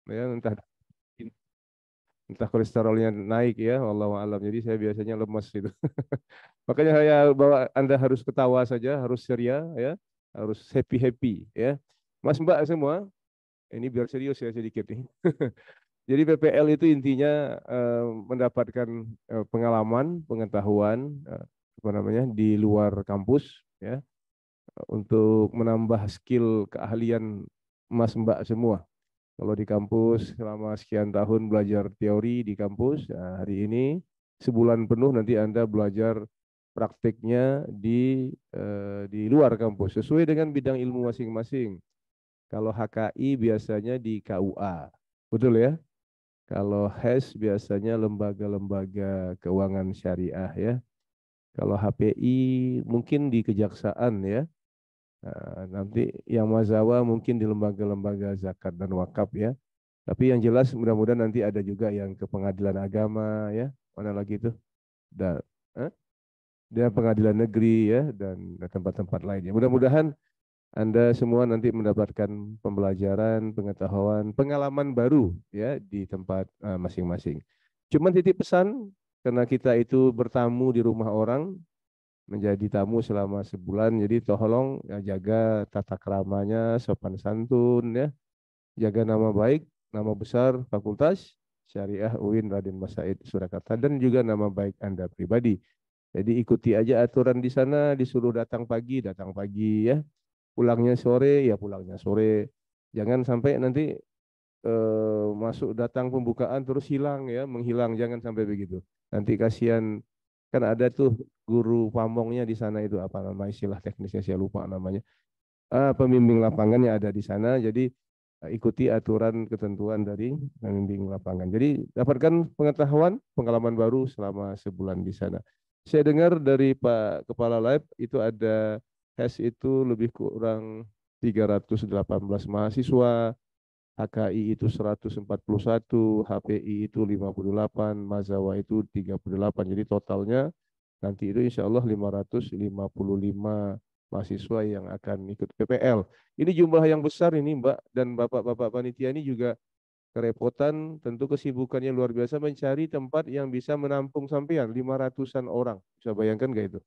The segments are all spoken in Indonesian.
ya, entah kolesterolnya naik ya, wallahu alam. Jadi saya biasanya lemes itu. Makanya saya bawa Anda harus ketawa saja, harus ceria ya, harus happy-happy ya. Mas Mbak semua, ini biar serius ya sedikit nih. Jadi PPL itu intinya mendapatkan pengalaman, pengetahuan apa namanya di luar kampus ya untuk menambah skill keahlian Mas Mbak semua. Kalau di kampus selama sekian tahun belajar teori di kampus, nah hari ini sebulan penuh nanti Anda belajar praktiknya di luar kampus sesuai dengan bidang ilmu masing-masing. Kalau HKI biasanya di KUA, betul ya? Kalau HES biasanya lembaga-lembaga keuangan syariah ya. Kalau HPI mungkin di kejaksaan ya. Nah, nanti yang mazawa mungkin di lembaga-lembaga zakat dan wakaf ya. Tapi yang jelas mudah-mudahan nanti ada juga yang ke pengadilan agama ya. Mana lagi itu? Dan dan pengadilan negeri ya dan tempat-tempat lainnya. Mudah-mudahan Anda semua nanti mendapatkan pembelajaran, pengetahuan, pengalaman baru ya di tempat masing-masing. Cuman titip pesan karena kita itu bertamu di rumah orang, menjadi tamu selama sebulan, jadi tolong ya, jaga tata keramanya, sopan santun ya, jaga nama baik, nama besar Fakultas Syariah UIN Raden Mas Said Surakarta dan juga nama baik Anda pribadi. Jadi ikuti aja aturan di sana, disuruh datang pagi ya, pulangnya sore ya pulangnya sore. Jangan sampai nanti masuk datang pembukaan terus hilang ya, menghilang jangan sampai begitu. Nanti kasihan kan ada tuh guru pamongnya di sana itu apa nama istilah teknisnya saya lupa namanya. Pembimbing lapangannya ada di sana. Jadi ikuti aturan ketentuan dari pembimbing lapangan. Jadi dapatkan pengetahuan, pengalaman baru selama sebulan di sana. Saya dengar dari Pak Kepala Lab itu ada HES itu lebih kurang 318 mahasiswa, HKI itu 141, HPI itu 58, Mazawa itu 38. Jadi totalnya nanti itu insya Allah 555 mahasiswa yang akan ikut PPL. Ini jumlah yang besar ini Mbak dan Bapak-Bapak panitia ini juga kerepotan, tentu kesibukannya luar biasa mencari tempat yang bisa menampung sampean 500-an orang. Bisa bayangkan nggak itu?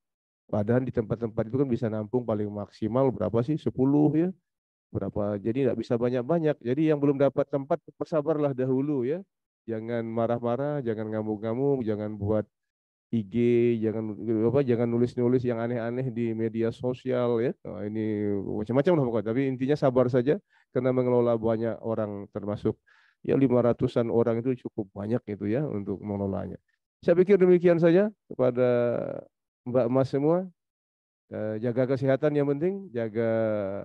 Padahal di tempat-tempat itu kan bisa nampung paling maksimal berapa sih? 10 ya berapa jadi nggak bisa banyak-banyak jadi yang belum dapat tempat bersabarlah dahulu ya jangan marah-marah jangan ngamuk-ngamuk jangan buat IG jangan nulis-nulis yang aneh-aneh di media sosial ya. Oh, ini macam-macam lah pokoknya tapi intinya sabar saja karena mengelola banyak orang termasuk ya 500-an orang itu cukup banyak itu ya untuk mengelolanya. Saya pikir demikian saja kepada Mbak Mas semua. Jaga kesehatan yang penting, jaga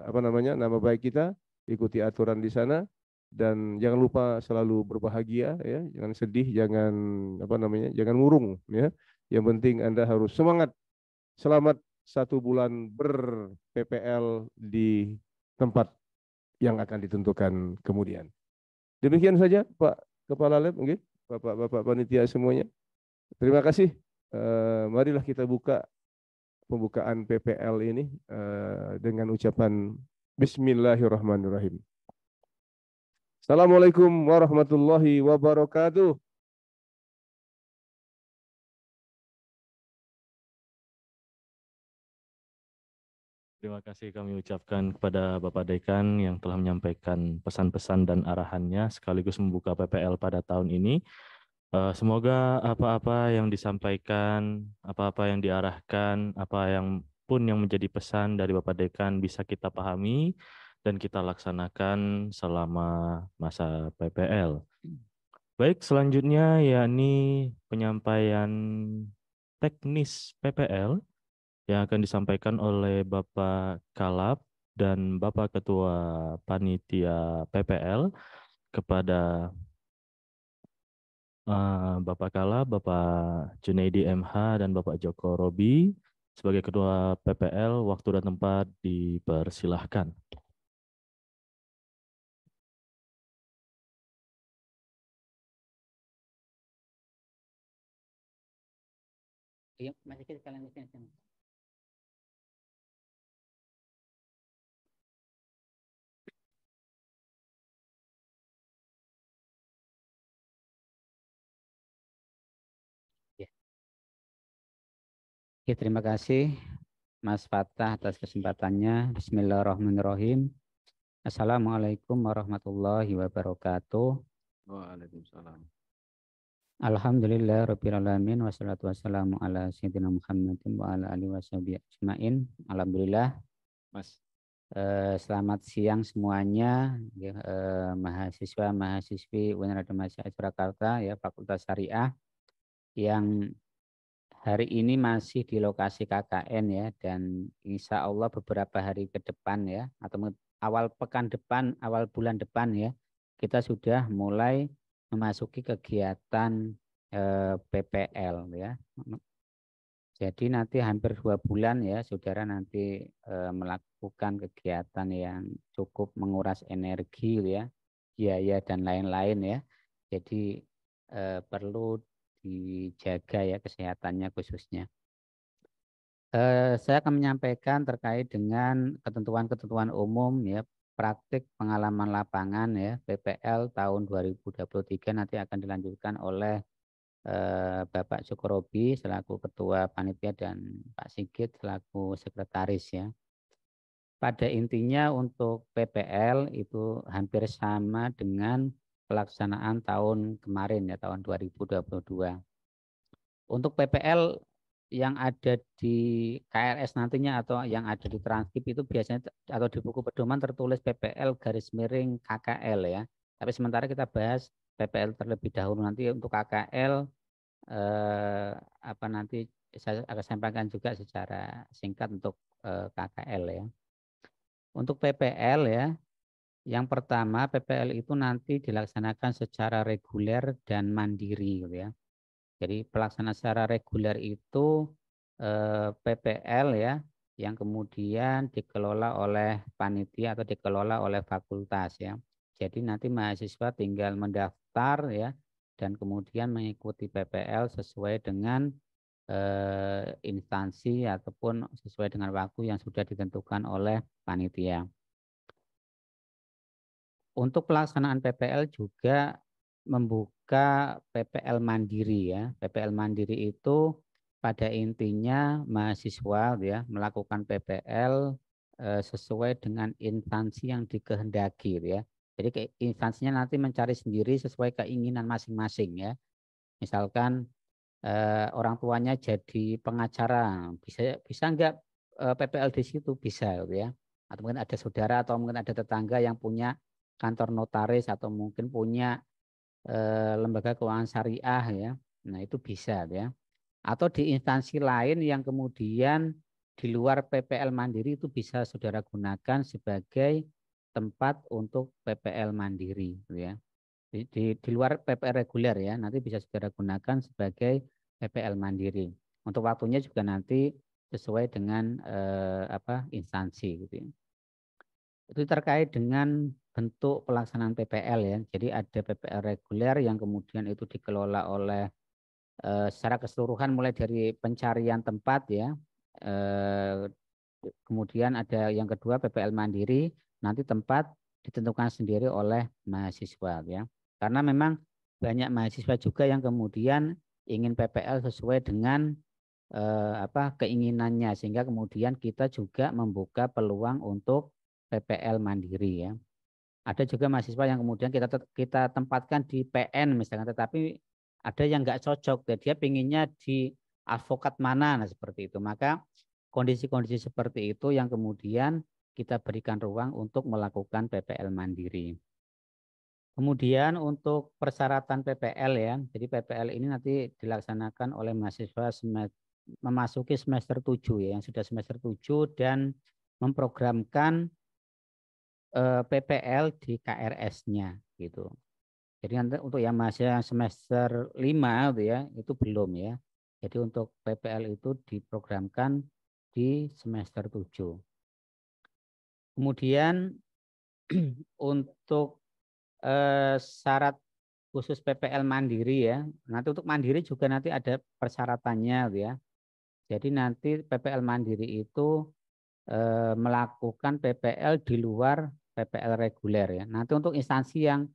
apa namanya nama baik kita, ikuti aturan di sana dan jangan lupa selalu berbahagia ya, jangan sedih, jangan apa namanya, jangan murung ya. Yang penting Anda harus semangat. Selamat 1 bulan ber-PPL di tempat yang akan ditentukan kemudian. Demikian saja Pak Kepala Lab, mungkin Bapak-bapak panitia semuanya. Terima kasih. Marilah kita buka pembukaan PPL ini dengan ucapan Bismillahirrahmanirrahim. Assalamualaikum warahmatullahi wabarakatuh. Terima kasih kami ucapkan kepada Bapak Dekan yang telah menyampaikan pesan-pesan dan arahannya sekaligus membuka PPL pada tahun ini. Semoga apa-apa yang disampaikan, apa-apa yang diarahkan, apa yang pun yang menjadi pesan dari Bapak Dekan bisa kita pahami dan kita laksanakan selama masa PPL. Baik, selanjutnya yakni penyampaian teknis PPL yang akan disampaikan oleh Bapak Kalab dan Bapak Ketua Panitia PPL kepada Bapak Kalab, Bapak Junaidi MH, dan Bapak Joko Robi sebagai Ketua PPL. Waktu dan tempat dipersilahkan. Iya, masih kita kalian di sini. Oke, terima kasih Mas Fatah atas kesempatannya. Bismillahirrahmanirrahim. Assalamualaikum warahmatullahi wabarakatuh. Waalaikumsalam. Alhamdulillah rabbil alamin wassalatu wassalamu ala sayyidina Muhammadin wa ala alihi washabihi ajmain. Alhamdulillah. Mas. Selamat siang semuanya, ya, mahasiswa mahasiswi UNR Masyarakat Surakarta ya, Fakultas Syariah yang hari ini masih di lokasi KKN ya, dan insya Allah beberapa hari ke depan ya, atau awal pekan depan, awal bulan depan ya, kita sudah mulai memasuki kegiatan PPL ya. Jadi nanti hampir 2 bulan ya, saudara nanti melakukan kegiatan yang cukup menguras energi ya, biaya dan lain-lain ya. Jadi perlu dijaga ya kesehatannya khususnya. Saya akan menyampaikan terkait dengan ketentuan-ketentuan umum ya, praktik pengalaman lapangan ya, PPL tahun 2023 nanti akan dilanjutkan oleh Bapak Syukrobi selaku Ketua Panitia dan Pak Sigit selaku Sekretaris ya. Pada intinya untuk PPL itu hampir sama dengan pelaksanaan tahun kemarin ya, tahun 2022. Untuk PPL yang ada di KRS nantinya atau yang ada di transkrip itu biasanya atau di buku pedoman tertulis PPL garis miring KKL ya. Tapi sementara kita bahas PPL terlebih dahulu, nanti untuk KKL nanti saya akan sampaikan juga secara singkat untuk KKL ya. Untuk PPL ya, yang pertama PPL itu nanti dilaksanakan secara reguler dan mandiri gitu ya. Jadi pelaksanaan secara reguler itu PPL ya, yang kemudian dikelola oleh panitia atau dikelola oleh fakultas ya. Jadi nanti mahasiswa tinggal mendaftar ya, dan kemudian mengikuti PPL sesuai dengan instansi ataupun sesuai dengan waktu yang sudah ditentukan oleh panitia. Untuk pelaksanaan PPL juga membuka PPL mandiri ya. PPL mandiri itu pada intinya mahasiswa ya melakukan PPL sesuai dengan instansi yang dikehendaki ya. Jadi instansinya nanti mencari sendiri sesuai keinginan masing-masing ya. Misalkan orang tuanya jadi pengacara, bisa enggak PPL di situ, bisa ya. Atau mungkin ada saudara atau mungkin ada tetangga yang punya kantor notaris atau mungkin punya lembaga keuangan syariah ya. Nah, itu bisa ya. Atau di instansi lain yang kemudian di luar PPL mandiri itu bisa saudara gunakan sebagai tempat untuk PPL mandiri ya. Di luar PPL reguler ya, nanti bisa saudara gunakan sebagai PPL mandiri. Untuk waktunya juga nanti sesuai dengan instansi gitu ya. Itu terkait dengan bentuk pelaksanaan PPL ya. Jadi ada PPL reguler yang kemudian itu dikelola oleh secara keseluruhan mulai dari pencarian tempat ya. Kemudian ada yang kedua PPL mandiri, nanti tempat ditentukan sendiri oleh mahasiswa ya. Karena memang banyak mahasiswa juga yang kemudian ingin PPL sesuai dengan keinginannya, sehingga kemudian kita juga membuka peluang untuk PPL mandiri ya. Ada juga mahasiswa yang kemudian kita tempatkan di PN misalkan, tetapi ada yang nggak cocok, dia pinginnya di advokat mana, nah seperti itu. Maka kondisi-kondisi seperti itu yang kemudian kita berikan ruang untuk melakukan PPL mandiri. Kemudian untuk persyaratan PPL ya, jadi PPL ini nanti dilaksanakan oleh mahasiswa memasuki semester 7 ya, yang sudah semester 7 dan memprogramkan PPL di KRS-nya gitu. Jadi nanti untuk yang masih semester 5 gitu ya, itu belum ya. Jadi untuk PPL itu diprogramkan di semester 7. Kemudian untuk syarat khusus PPL mandiri ya. Nanti untuk mandiri juga nanti ada persyaratannya gitu ya. Jadi nanti PPL mandiri itu melakukan PPL di luar PPL reguler ya. Nanti untuk instansi yang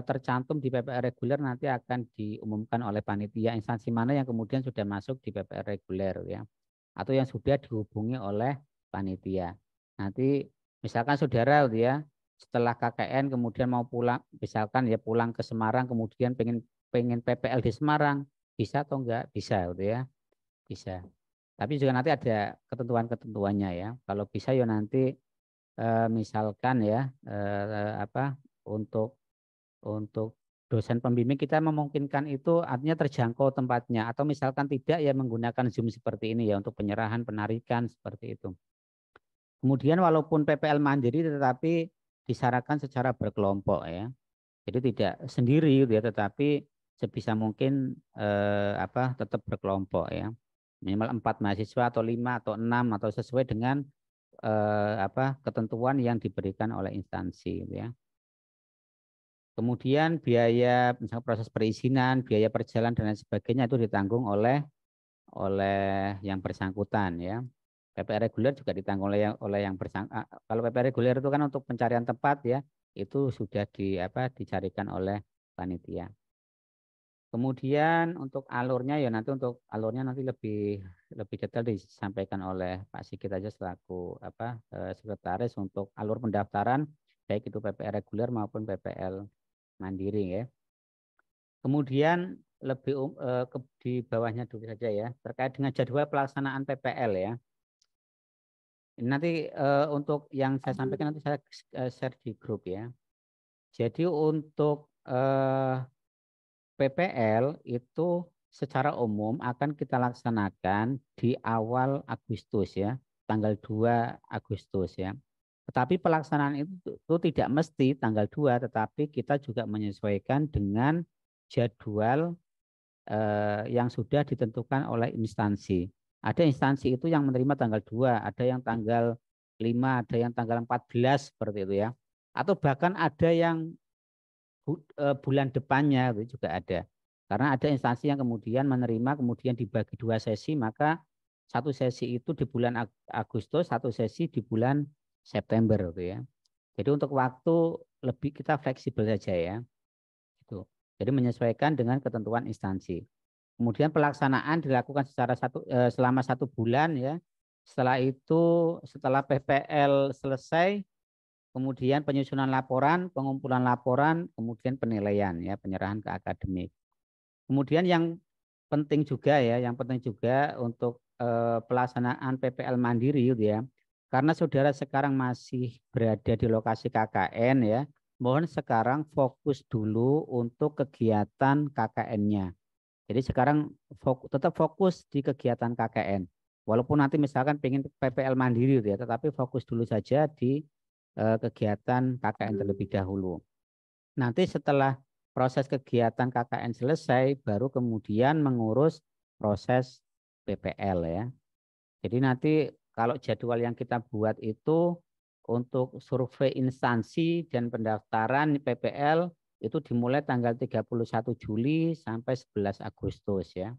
tercantum di PPL reguler nanti akan diumumkan oleh panitia instansi mana yang kemudian sudah masuk di PPL reguler ya, atau yang sudah dihubungi oleh panitia. Nanti misalkan saudara gitu ya, setelah KKN kemudian mau pulang, misalkan ya pulang ke Semarang kemudian pengen PPL di Semarang, bisa atau enggak? Bisa gitu ya, bisa. Tapi juga nanti ada ketentuan-ketentuannya ya. Kalau bisa ya nanti misalkan ya untuk dosen pembimbing kita memungkinkan itu artinya terjangkau tempatnya, atau misalkan tidak ya menggunakan Zoom seperti ini ya untuk penyerahan penarikan seperti itu. Kemudian walaupun PPL mandiri tetapi disarankan secara berkelompok ya. Jadi tidak sendiri gitu ya, tetapi sebisa mungkin tetap berkelompok ya. Minimal 4 mahasiswa atau 5 atau 6 atau sesuai dengan ketentuan yang diberikan oleh instansi gitu ya. Kemudian biaya misalnya proses perizinan, biaya perjalanan dan lain sebagainya itu ditanggung oleh yang bersangkutan ya. PPL reguler juga ditanggung oleh yang bersangkutan. Kalau PPL reguler itu kan untuk pencarian tempat ya, itu sudah dicarikan oleh panitia. Kemudian untuk alurnya ya nanti lebih detail disampaikan oleh Pak Sigit aja selaku sekretaris untuk alur pendaftaran baik itu PPL reguler maupun PPL mandiri ya. Kemudian lebih di bawahnya dulu saja ya, terkait dengan jadwal pelaksanaan PPL ya. Ini nanti untuk yang saya sampaikan nanti saya share di grup ya. Jadi untuk PPL itu secara umum akan kita laksanakan di awal Agustus ya, tanggal 2 Agustus ya. Tetapi pelaksanaan itu tidak mesti tanggal 2, tetapi kita juga menyesuaikan dengan jadwal yang sudah ditentukan oleh instansi. Ada instansi itu yang menerima tanggal 2, ada yang tanggal 5, ada yang tanggal 14 seperti itu ya. Atau bahkan ada yang bulan depannya itu juga ada. Karena ada instansi yang kemudian menerima kemudian dibagi 2 sesi, maka satu sesi itu di bulan Agustus, satu sesi di bulan September gitu ya. Jadi untuk waktu lebih kita fleksibel saja ya. Gitu. Jadi menyesuaikan dengan ketentuan instansi. Kemudian pelaksanaan dilakukan selama 1 bulan ya. Setelah itu, setelah PPL selesai, kemudian penyusunan laporan, pengumpulan laporan, kemudian penilaian ya, penyerahan ke akademik. Kemudian yang penting juga ya, untuk pelaksanaan PPL mandiri gitu ya. Karena saudara sekarang masih berada di lokasi KKN ya, mohon sekarang fokus dulu untuk kegiatan KKN-nya. Jadi sekarang tetap fokus di kegiatan KKN. Walaupun nanti misalkan pengen PPL mandiri gitu ya, tetapi fokus dulu saja di kegiatan KKN terlebih dahulu. Nanti setelah proses kegiatan KKN selesai, baru kemudian mengurus proses PPL ya. Jadi nanti kalau jadwal yang kita buat itu untuk survei instansi dan pendaftaran PPL itu dimulai tanggal 31 Juli sampai 11 Agustus ya.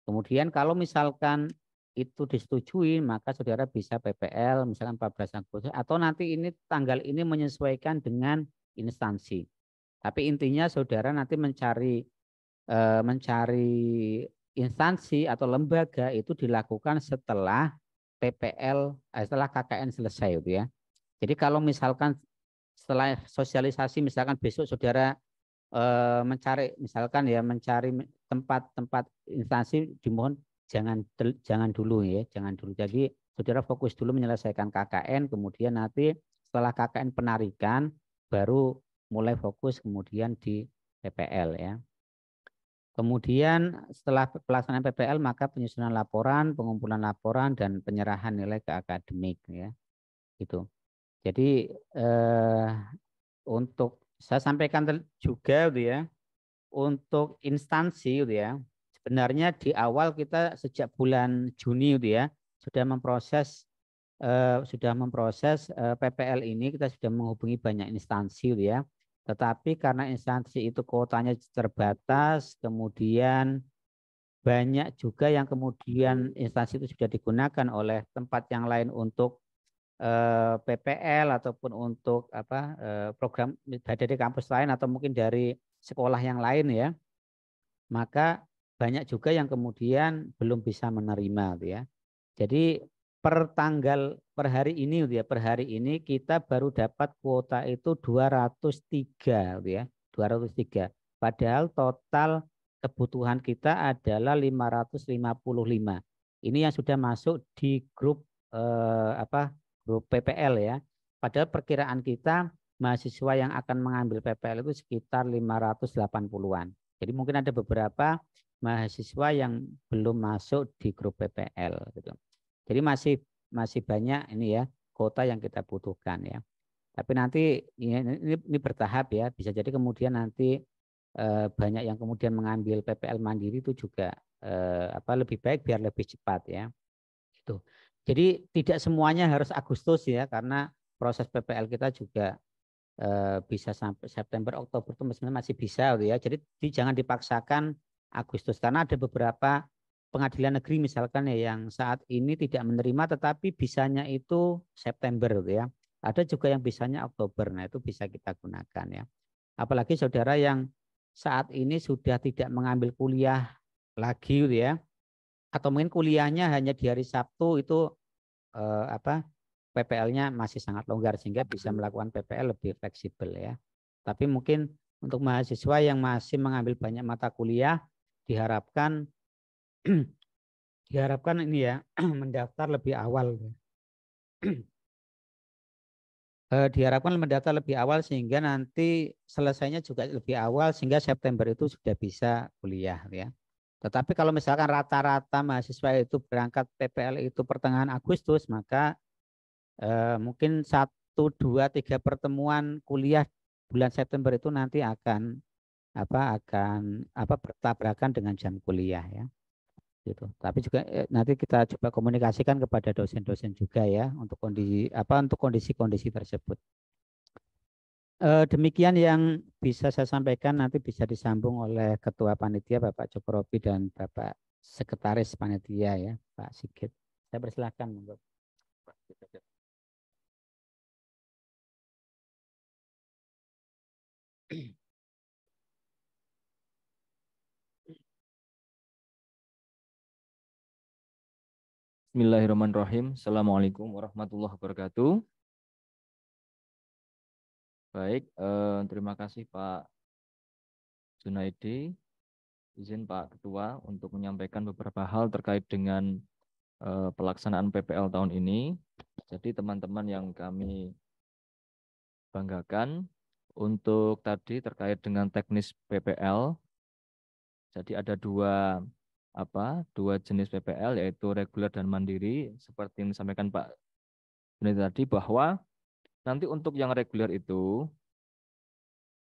Kemudian kalau misalkan itu disetujui, maka saudara bisa PPL misalkan 14 Agustus atau nanti ini tanggal ini menyesuaikan dengan instansi. Tapi intinya saudara nanti mencari instansi atau lembaga itu dilakukan setelah PPL, setelah KKN selesai gitu ya. Jadi kalau misalkan setelah sosialisasi misalkan besok saudara mencari tempat-tempat instansi, dimohon jangan dulu ya, jangan dulu. Jadi saudara fokus dulu menyelesaikan KKN, kemudian nanti setelah KKN penarikan baru mulai fokus kemudian di PPL ya. Kemudian setelah pelaksanaan PPL maka penyusunan laporan, pengumpulan laporan dan penyerahan nilai ke akademik ya. Gitu. Jadi untuk saya sampaikan juga gitu ya, untuk instansi gitu ya. Sebenarnya di awal kita sejak bulan Juni gitu ya sudah memproses PPL ini, kita sudah menghubungi banyak instansi gitu ya. Tetapi karena instansi itu kuotanya terbatas, kemudian banyak juga yang kemudian instansi itu sudah digunakan oleh tempat yang lain untuk PPL ataupun untuk program dari kampus lain atau mungkin dari sekolah yang lain ya, maka banyak juga yang kemudian belum bisa menerima gitu ya. Jadi per hari ini gitu ya, per hari ini kita baru dapat kuota itu 203 gitu ya, 203. Padahal total kebutuhan kita adalah 555. Ini yang sudah masuk di grup grup PPL ya. Padahal perkiraan kita mahasiswa yang akan mengambil PPL itu sekitar 580-an. Jadi mungkin ada beberapa mahasiswa yang belum masuk di grup PPL gitu. Jadi masih banyak ini ya kuota yang kita butuhkan ya. Tapi nanti ini bertahap ya. Bisa jadi kemudian nanti banyak yang kemudian mengambil PPL mandiri itu juga lebih baik biar lebih cepat ya. Gitu. Jadi tidak semuanya harus Agustus ya, karena proses PPL kita juga bisa sampai September, Oktober itu masih bisa gitu ya. Jadi jangan dipaksakan Agustus, karena ada beberapa pengadilan negeri misalkan ya yang saat ini tidak menerima tetapi bisanya itu September gitu ya. Ada juga yang bisanya Oktober. Nah, itu bisa kita gunakan ya. Apalagi saudara yang saat ini sudah tidak mengambil kuliah lagi gitu ya. Atau mungkin kuliahnya hanya di hari Sabtu itu PPL-nya masih sangat longgar sehingga bisa melakukan PPL lebih fleksibel ya. Tapi mungkin untuk mahasiswa yang masih mengambil banyak mata kuliah diharapkan ini ya mendaftar lebih awal. Diharapkan mendaftar lebih awal sehingga nanti selesainya juga lebih awal sehingga September itu sudah bisa kuliah ya. Tetapi kalau misalkan rata-rata mahasiswa itu berangkat PPL itu pertengahan Agustus, maka mungkin 1, 2, 3 pertemuan kuliah bulan September itu nanti akan bertabrakan dengan jam kuliah ya. Gitu. Tapi juga nanti kita coba komunikasikan kepada dosen-dosen juga ya untuk kondisi tersebut. Demikian yang bisa saya sampaikan, nanti bisa disambung oleh Ketua Panitia Bapak Joko Robi dan Bapak Sekretaris Panitia ya Pak Sigit. Saya persilahkan. Bismillahirrahmanirrahim. Assalamualaikum warahmatullahi wabarakatuh. Baik, terima kasih Pak Junaidi. Izin Pak Ketua untuk menyampaikan beberapa hal terkait dengan pelaksanaan PPL tahun ini. Jadi teman-teman yang kami banggakan, untuk tadi terkait dengan teknis PPL. Jadi ada dua jenis PPL, yaitu reguler dan mandiri. Seperti yang disampaikan Pak Junaidi tadi, bahwa nanti untuk yang reguler itu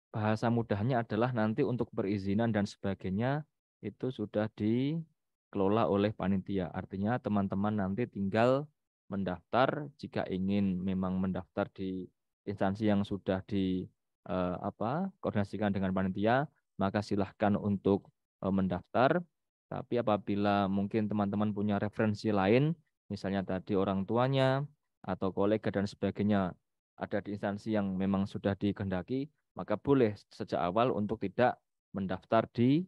bahasa mudahnya adalah nanti untuk perizinan dan sebagainya itu sudah dikelola oleh panitia. Artinya teman-teman nanti tinggal mendaftar jika ingin memang mendaftar di instansi yang sudah koordinasikan dengan panitia, maka silahkan untuk mendaftar. Tapi apabila mungkin teman-teman punya referensi lain, misalnya tadi orang tuanya atau kolega dan sebagainya ada di instansi yang memang sudah dikehendaki, maka boleh sejak awal untuk tidak mendaftar di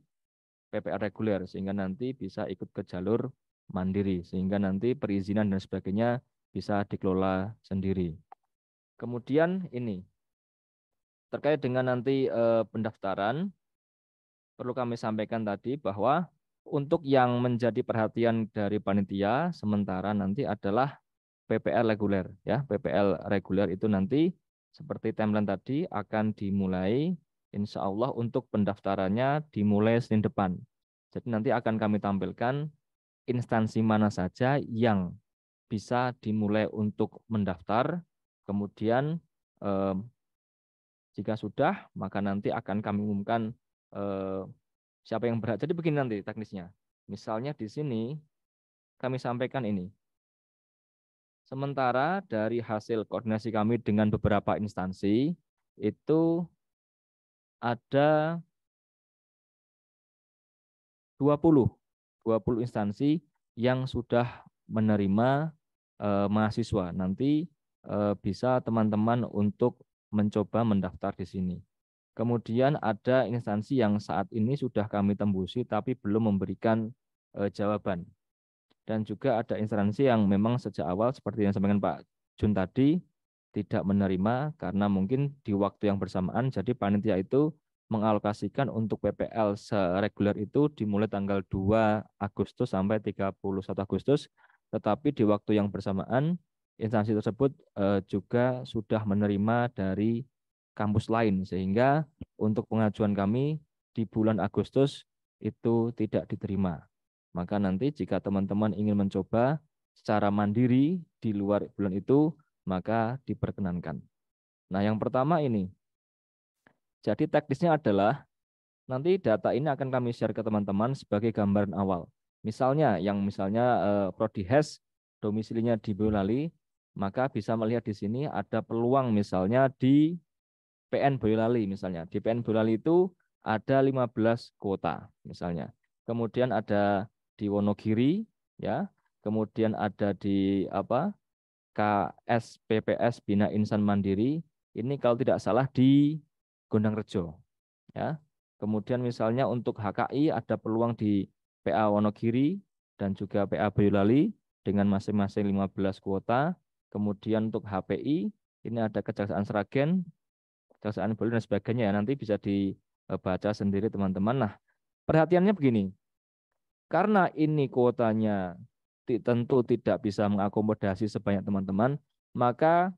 PPL reguler, sehingga nanti bisa ikut ke jalur mandiri, sehingga nanti perizinan dan sebagainya bisa dikelola sendiri. Kemudian ini, terkait dengan nanti pendaftaran, perlu kami sampaikan tadi bahwa untuk yang menjadi perhatian dari panitia sementara nanti adalah PPL reguler ya. PPL reguler itu nanti seperti timeline tadi akan dimulai, insya Allah untuk pendaftarannya dimulai Senin depan. Jadi nanti akan kami tampilkan instansi mana saja yang bisa dimulai untuk mendaftar. Kemudian jika sudah, maka nanti akan kami umumkan siapa yang berhak. Jadi begini nanti teknisnya. Misalnya di sini kami sampaikan ini. Sementara dari hasil koordinasi kami dengan beberapa instansi, itu ada 20 instansi yang sudah menerima mahasiswa. Nanti bisa teman-teman untuk mencoba mendaftar di sini. Kemudian ada instansi yang saat ini sudah kami tembusi tapi belum memberikan jawaban. Dan juga ada instansi yang memang sejak awal seperti yang disampaikan Pak Jun tadi tidak menerima karena mungkin di waktu yang bersamaan, jadi panitia itu mengalokasikan untuk PPL sereguler itu dimulai tanggal 2 Agustus sampai 31 Agustus, tetapi di waktu yang bersamaan instansi tersebut juga sudah menerima dari kampus lain, sehingga untuk pengajuan kami di bulan Agustus itu tidak diterima. Maka nanti jika teman-teman ingin mencoba secara mandiri di luar bulan itu, maka diperkenankan. Nah, yang pertama ini. Jadi teknisnya adalah nanti data ini akan kami share ke teman-teman sebagai gambaran awal. Misalnya Prodi HES domisilinya di Boyolali, maka bisa melihat di sini ada peluang misalnya di PN Boyolali misalnya. Di PN Boyolali itu ada 15 kuota misalnya. Kemudian ada di Wonogiri ya. Kemudian ada di KSPPS Bina Insan Mandiri, ini kalau tidak salah di Gondangrejo. Ya. Kemudian misalnya untuk HKI ada peluang di PA Wonogiri dan juga PA Boyolali dengan masing-masing 15 kuota. Kemudian untuk HPI ini ada Kejaksaan Sragen, Kejaksaan Boyolali dan sebagainya ya. Nanti bisa dibaca sendiri teman-teman. Nah, perhatiannya begini. Karena ini kuotanya tentu tidak bisa mengakomodasi sebanyak teman-teman, maka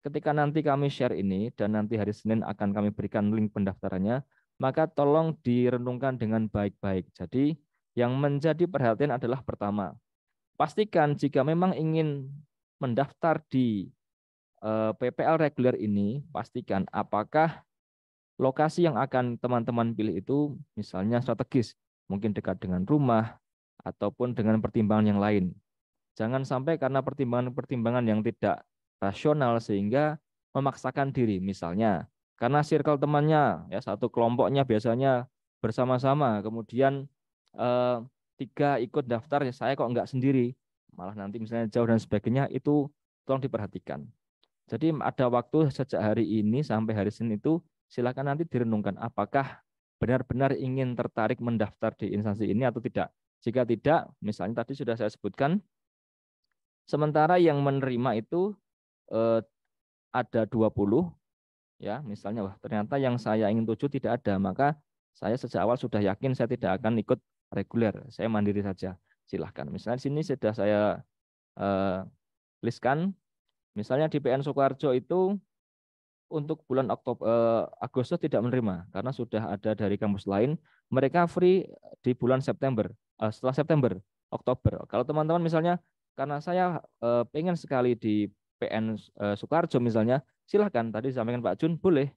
ketika nanti kami share ini dan nanti hari Senin akan kami berikan link pendaftarannya, maka tolong direnungkan dengan baik-baik. Jadi yang menjadi perhatian adalah pertama, pastikan jika memang ingin mendaftar di PPL reguler ini, pastikan apakah lokasi yang akan teman-teman pilih itu misalnya strategis, mungkin dekat dengan rumah, ataupun dengan pertimbangan yang lain. Jangan sampai karena pertimbangan-pertimbangan yang tidak rasional sehingga memaksakan diri. Misalnya, karena circle temannya, ya satu kelompoknya biasanya bersama-sama, kemudian 3 ikut daftar, ya saya kok enggak sendiri, malah nanti misalnya jauh dan sebagainya, itu tolong diperhatikan. Jadi ada waktu sejak hari ini sampai hari Senin itu, silakan nanti direnungkan apakah benar-benar ingin tertarik mendaftar di instansi ini atau tidak. Jika tidak, misalnya tadi sudah saya sebutkan, sementara yang menerima itu ada 20, ya misalnya wah ternyata yang saya ingin tuju tidak ada, maka saya sejak awal sudah yakin saya tidak akan ikut reguler, saya mandiri saja. Silahkan. Misalnya di sini sudah saya listkan, misalnya di PN Sukoharjo itu untuk bulan Agustus tidak menerima karena sudah ada dari kampus lain, mereka free di bulan September, setelah September, Oktober. Kalau teman-teman misalnya karena saya pengen sekali di PN Sukoharjo misalnya, silahkan tadi disampaikan Pak Jun, boleh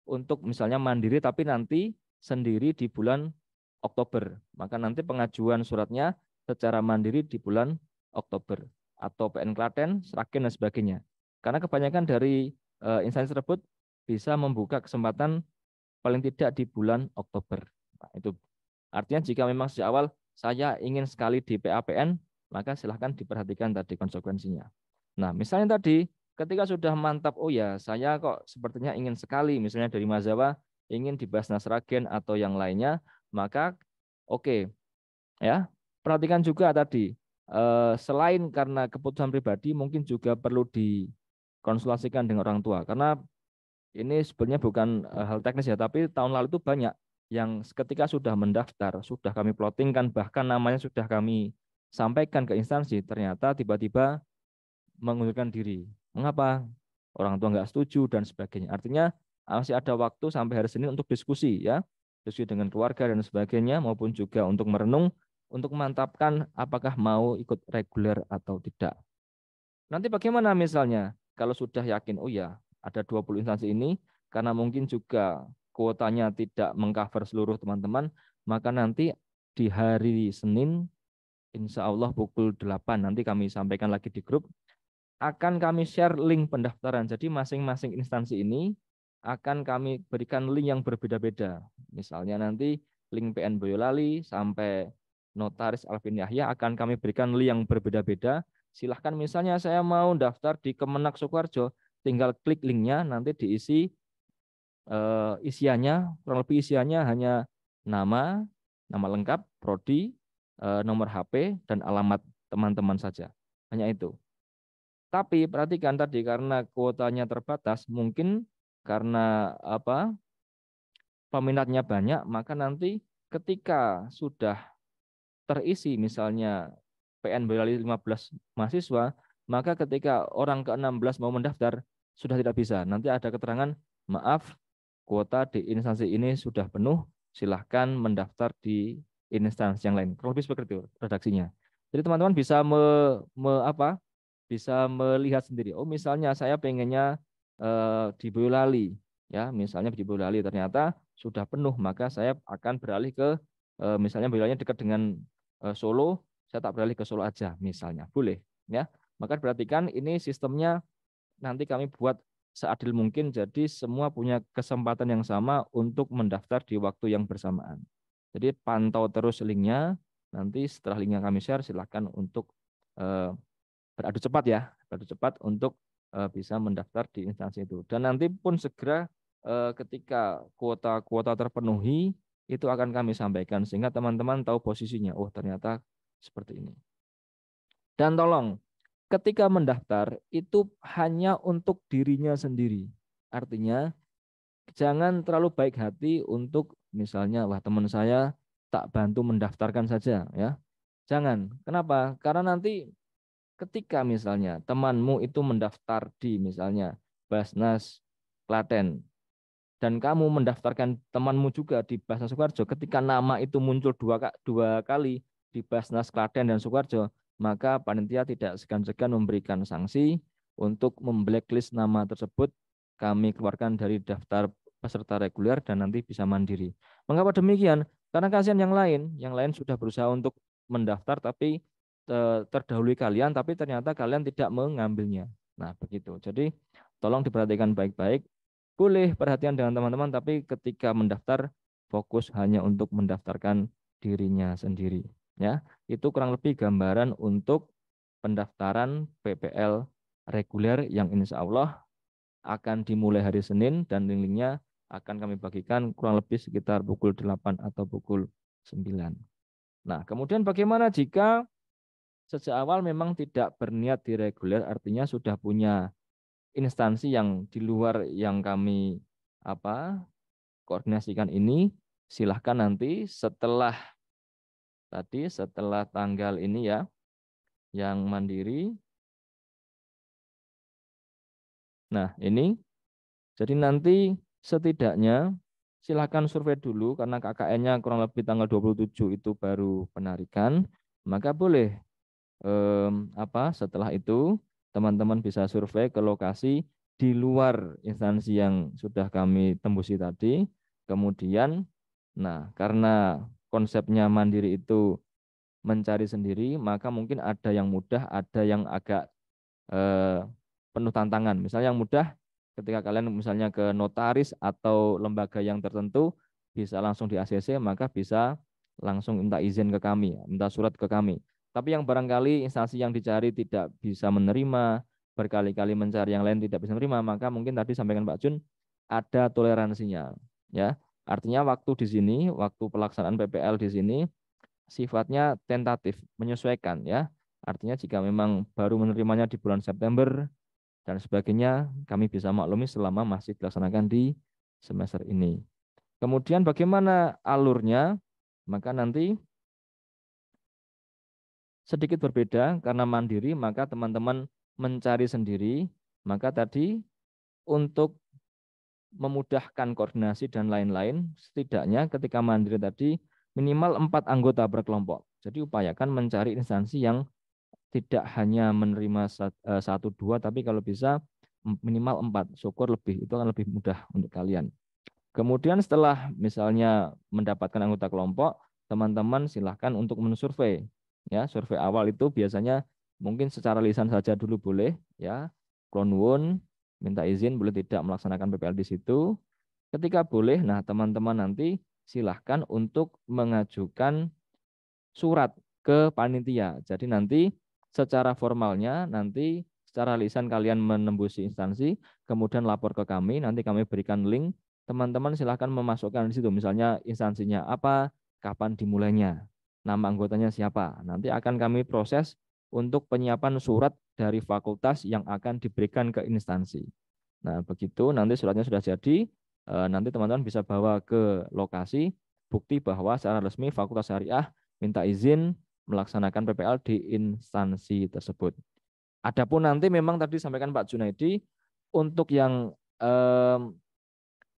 untuk misalnya mandiri tapi nanti sendiri di bulan Oktober. Maka nanti pengajuan suratnya secara mandiri di bulan Oktober atau PN Klaten, Sragen dan sebagainya. Karena kebanyakan dari instansi tersebut bisa membuka kesempatan paling tidak di bulan Oktober. Nah, itu artinya jika memang sejak awal saya ingin sekali di PAPN, maka silahkan diperhatikan tadi konsekuensinya. Nah, misalnya tadi ketika sudah mantap, oh ya saya kok sepertinya ingin sekali, misalnya dari Mazawa ingin di Basnas Sragen atau yang lainnya, maka oke, ya perhatikan juga tadi selain karena keputusan pribadi, mungkin juga perlu dikonsultasikan dengan orang tua, karena ini sebenarnya bukan hal teknis ya, tapi tahun lalu itu banyak yang ketika sudah mendaftar, sudah kami plottingkan, bahkan namanya sudah kami sampaikan ke instansi, ternyata tiba-tiba mengundurkan diri. Mengapa? Orang tua nggak setuju dan sebagainya. Artinya masih ada waktu sampai hari Senin untuk diskusi ya, diskusi dengan keluarga dan sebagainya, maupun juga untuk merenung, untuk memantapkan apakah mau ikut reguler atau tidak. Nanti bagaimana misalnya kalau sudah yakin, oh ya ada 20 instansi ini, karena mungkin juga kuotanya tidak mengcover seluruh teman-teman, maka nanti di hari Senin, insya Allah pukul 8, nanti kami sampaikan lagi di grup, akan kami share link pendaftaran. Jadi masing-masing instansi ini akan kami berikan link yang berbeda-beda. Misalnya nanti link PN Boyolali sampai Notaris Alvin Yahya akan kami berikan link yang berbeda-beda, silahkan misalnya saya mau daftar di Kemenak Sukoharjo, tinggal klik linknya, nanti diisi isiannya, kurang lebih isiannya hanya nama, nama lengkap, prodi, nomor HP, dan alamat teman-teman saja. Hanya itu. Tapi perhatikan tadi karena kuotanya terbatas, mungkin karena apa peminatnya banyak, maka nanti ketika sudah terisi misalnya PN Boyolali 15 mahasiswa, maka ketika orang ke-16 mau mendaftar sudah tidak bisa. Nanti ada keterangan, maaf, kuota di instansi ini sudah penuh, silahkan mendaftar di instansi yang lain. Kurang lebih seperti itu redaksinya. Jadi teman-teman bisa bisa melihat sendiri. Oh, misalnya saya pengennya di Boyolali, ya, misalnya di Boyolali ternyata sudah penuh, maka saya akan beralih ke misalnya Boyolali dekat dengan Solo, saya tak beralih ke Solo aja, misalnya, boleh, ya. Maka perhatikan ini sistemnya nanti kami buat seadil mungkin, jadi semua punya kesempatan yang sama untuk mendaftar di waktu yang bersamaan. Jadi pantau terus linknya, nanti setelah linknya kami share, silahkan untuk beradu cepat ya, beradu cepat untuk bisa mendaftar di instansi itu. Dan nanti pun segera ketika kuota terpenuhi, itu akan kami sampaikan sehingga teman-teman tahu posisinya. Oh, ternyata seperti ini. Dan tolong, ketika mendaftar itu hanya untuk dirinya sendiri. Artinya, jangan terlalu baik hati untuk misalnya, wah teman saya tak bantu mendaftarkan saja, ya. Jangan. Kenapa? Karena nanti ketika misalnya temanmu itu mendaftar di misalnya Basnas Klaten, dan kamu mendaftarkan temanmu juga di Basnas Sukoharjo, ketika nama itu muncul dua kali di Basnas Klaten dan Sukoharjo, maka panitia tidak segan-segan memberikan sanksi untuk memblacklist nama tersebut, kami keluarkan dari daftar peserta reguler dan nanti bisa mandiri. Mengapa demikian? Karena kasihan yang lain sudah berusaha untuk mendaftar tapi terdahului kalian, tapi ternyata kalian tidak mengambilnya. Nah, begitu. Jadi tolong diperhatikan baik-baik. Boleh perhatian dengan teman-teman, tapi ketika mendaftar fokus hanya untuk mendaftarkan dirinya sendiri. Ya, itu kurang lebih gambaran untuk pendaftaran PPL reguler yang insya Allah akan dimulai hari Senin dan link-linknya akan kami bagikan kurang lebih sekitar pukul 8 atau pukul 9. Nah, kemudian bagaimana jika sejak awal memang tidak berniat di reguler, artinya sudah punya instansi yang di luar yang kami koordinasikan ini, silahkan nanti setelah tanggal ini ya, yang mandiri. Nah, ini jadi nanti setidaknya silahkan survei dulu karena KKN-nya kurang lebih tanggal 27 itu baru penarikan, maka boleh setelah itu teman-teman bisa survei ke lokasi di luar instansi yang sudah kami tembusi tadi. Kemudian, nah karena konsepnya mandiri itu mencari sendiri, maka mungkin ada yang mudah, ada yang agak penuh tantangan. Misalnya yang mudah, ketika kalian misalnya ke notaris atau lembaga yang tertentu, bisa langsung di ACC, maka bisa langsung minta izin ke kami, minta surat ke kami. Tapi yang barangkali instansi yang dicari tidak bisa menerima, berkali-kali mencari yang lain tidak bisa menerima, maka mungkin tadi sampaikan Pak Jun, ada toleransinya. Ya, artinya waktu di sini, waktu pelaksanaan PPL di sini, sifatnya tentatif, menyesuaikan ya. Artinya jika memang baru menerimanya di bulan September dan sebagainya, kami bisa maklumi selama masih dilaksanakan di semester ini. Kemudian bagaimana alurnya? Maka nanti sedikit berbeda karena mandiri, maka teman-teman mencari sendiri. Maka tadi untuk memudahkan koordinasi dan lain-lain, setidaknya ketika mandiri tadi minimal 4 anggota per kelompok. Jadi upayakan mencari instansi yang tidak hanya menerima 1-2, tapi kalau bisa minimal 4, syukur lebih, itu akan lebih mudah untuk kalian. Kemudian setelah misalnya mendapatkan anggota kelompok, teman-teman silahkan untuk mensurvei. Ya, survei awal itu biasanya mungkin secara lisan saja dulu boleh, ya. Klonwon, minta izin boleh tidak melaksanakan PPL di situ. Ketika boleh, nah teman-teman nanti silahkan untuk mengajukan surat ke panitia. Jadi nanti secara formalnya nanti secara lisan kalian menembusi instansi, kemudian lapor ke kami, nanti kami berikan link, teman-teman silahkan memasukkan di situ, misalnya instansinya apa, kapan dimulainya, nama anggotanya siapa. Nanti akan kami proses untuk penyiapan surat dari fakultas yang akan diberikan ke instansi. Nah, begitu nanti suratnya sudah jadi, nanti teman-teman bisa bawa ke lokasi, bukti bahwa secara resmi Fakultas Syariah minta izin melaksanakan PPL di instansi tersebut. Adapun nanti memang tadi disampaikan Pak Junaidi, untuk yang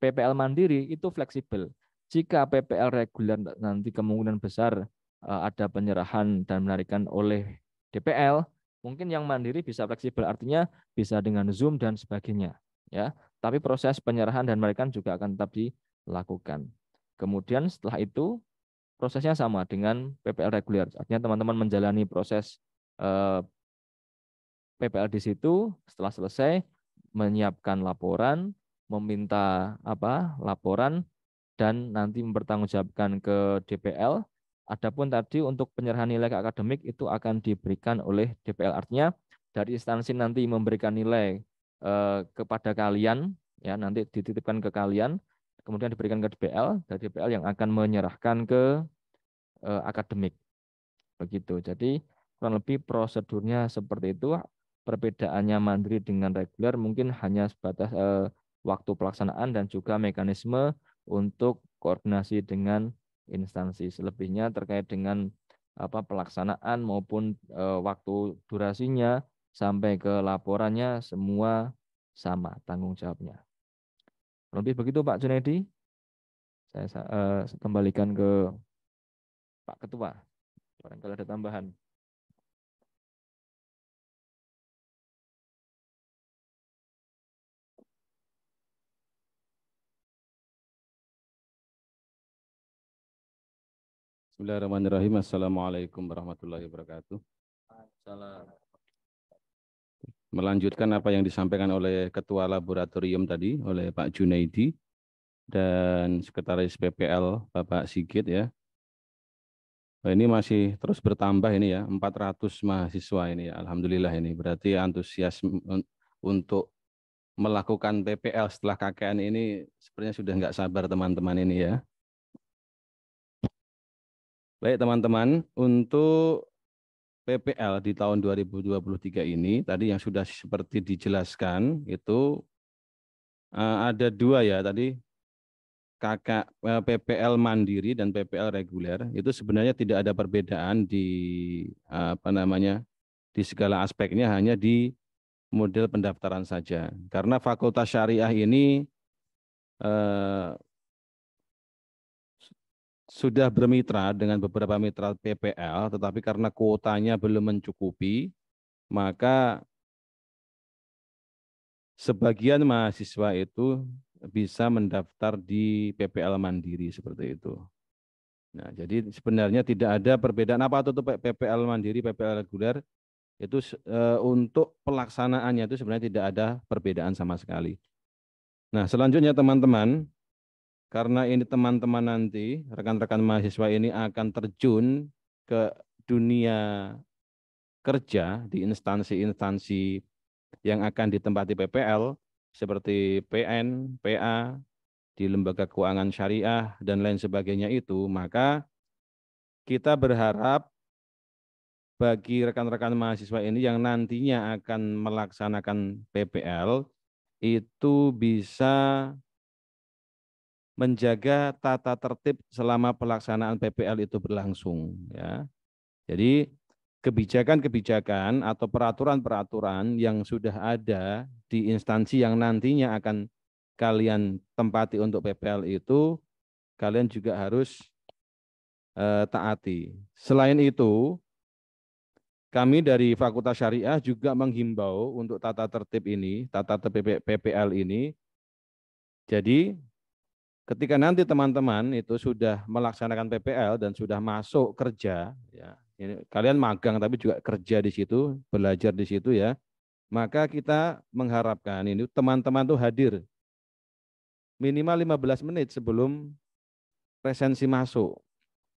PPL mandiri itu fleksibel. Jika PPL reguler nanti kemungkinan besar ada penyerahan dan penarikan oleh DPL, mungkin yang mandiri bisa fleksibel, artinya bisa dengan Zoom dan sebagainya. Ya, tapi proses penyerahan dan penarikan juga akan tetap dilakukan. Kemudian setelah itu prosesnya sama dengan PPL reguler, artinya teman-teman menjalani proses PPL di situ, setelah selesai menyiapkan laporan, meminta laporan, dan nanti mempertanggungjawabkan ke DPL. Adapun tadi untuk penyerahan nilai ke akademik itu akan diberikan oleh DPL. Artinya dari instansi nanti memberikan nilai kepada kalian, ya nanti dititipkan ke kalian, kemudian diberikan ke DPL, dari DPL yang akan menyerahkan ke akademik. Begitu. Jadi kurang lebih prosedurnya seperti itu. Perbedaannya mandiri dengan reguler mungkin hanya sebatas waktu pelaksanaan dan juga mekanisme untuk koordinasi dengan instansi. Selebihnya terkait dengan pelaksanaan maupun waktu durasinya sampai ke laporannya semua sama tanggung jawabnya. Lebih begitu Pak Junaidi. Saya kembalikan ke Pak Ketua. Barangkali ada tambahan. Bismillahirrahmanirrahim. Assalamualaikum warahmatullahi wabarakatuh. Salam. Melanjutkan apa yang disampaikan oleh Ketua Laboratorium tadi, oleh Pak Junaidi, dan Sekretaris PPL Bapak Sigit ya. Ini masih terus bertambah ini ya, 400 mahasiswa ini ya. Alhamdulillah ini, berarti antusias untuk melakukan PPL setelah KKN ini sebenarnya sudah nggak sabar teman-teman ini ya. Baik teman-teman, untuk PPL di tahun 2023 ini, tadi yang sudah seperti dijelaskan, itu ada dua ya tadi, PPL mandiri dan PPL reguler, itu sebenarnya tidak ada perbedaan di di segala aspeknya, hanya di model pendaftaran saja. Karena Fakultas Syariah ini sudah bermitra dengan beberapa mitra PPL, tetapi karena kuotanya belum mencukupi, maka sebagian mahasiswa itu bisa mendaftar di PPL mandiri seperti itu. Nah, jadi sebenarnya tidak ada perbedaan apa itu PPL mandiri, PPL reguler, itu untuk pelaksanaannya itu sebenarnya tidak ada perbedaan sama sekali. Nah, selanjutnya teman-teman, karena ini teman-teman nanti, rekan-rekan mahasiswa ini akan terjun ke dunia kerja di instansi-instansi yang akan ditempati PPL, seperti PN, PA, di lembaga keuangan syariah, dan lain sebagainya itu, maka kita berharap bagi rekan-rekan mahasiswa ini yang nantinya akan melaksanakan PPL, itu bisa menjaga tata tertib selama pelaksanaan PPL itu berlangsung ya. Jadi kebijakan-kebijakan atau peraturan-peraturan yang sudah ada di instansi yang nantinya akan kalian tempati untuk PPL itu kalian juga harus taati. Selain itu, kami dari Fakultas Syariah juga menghimbau untuk tata tertib ini, tata tertib PPL ini. Jadi ketika nanti teman-teman itu sudah melaksanakan PPL dan sudah masuk kerja, ya, ini, kalian magang tapi juga kerja di situ, belajar di situ ya, maka kita mengharapkan ini teman-teman tuh hadir minimal 15 menit sebelum presensi masuk.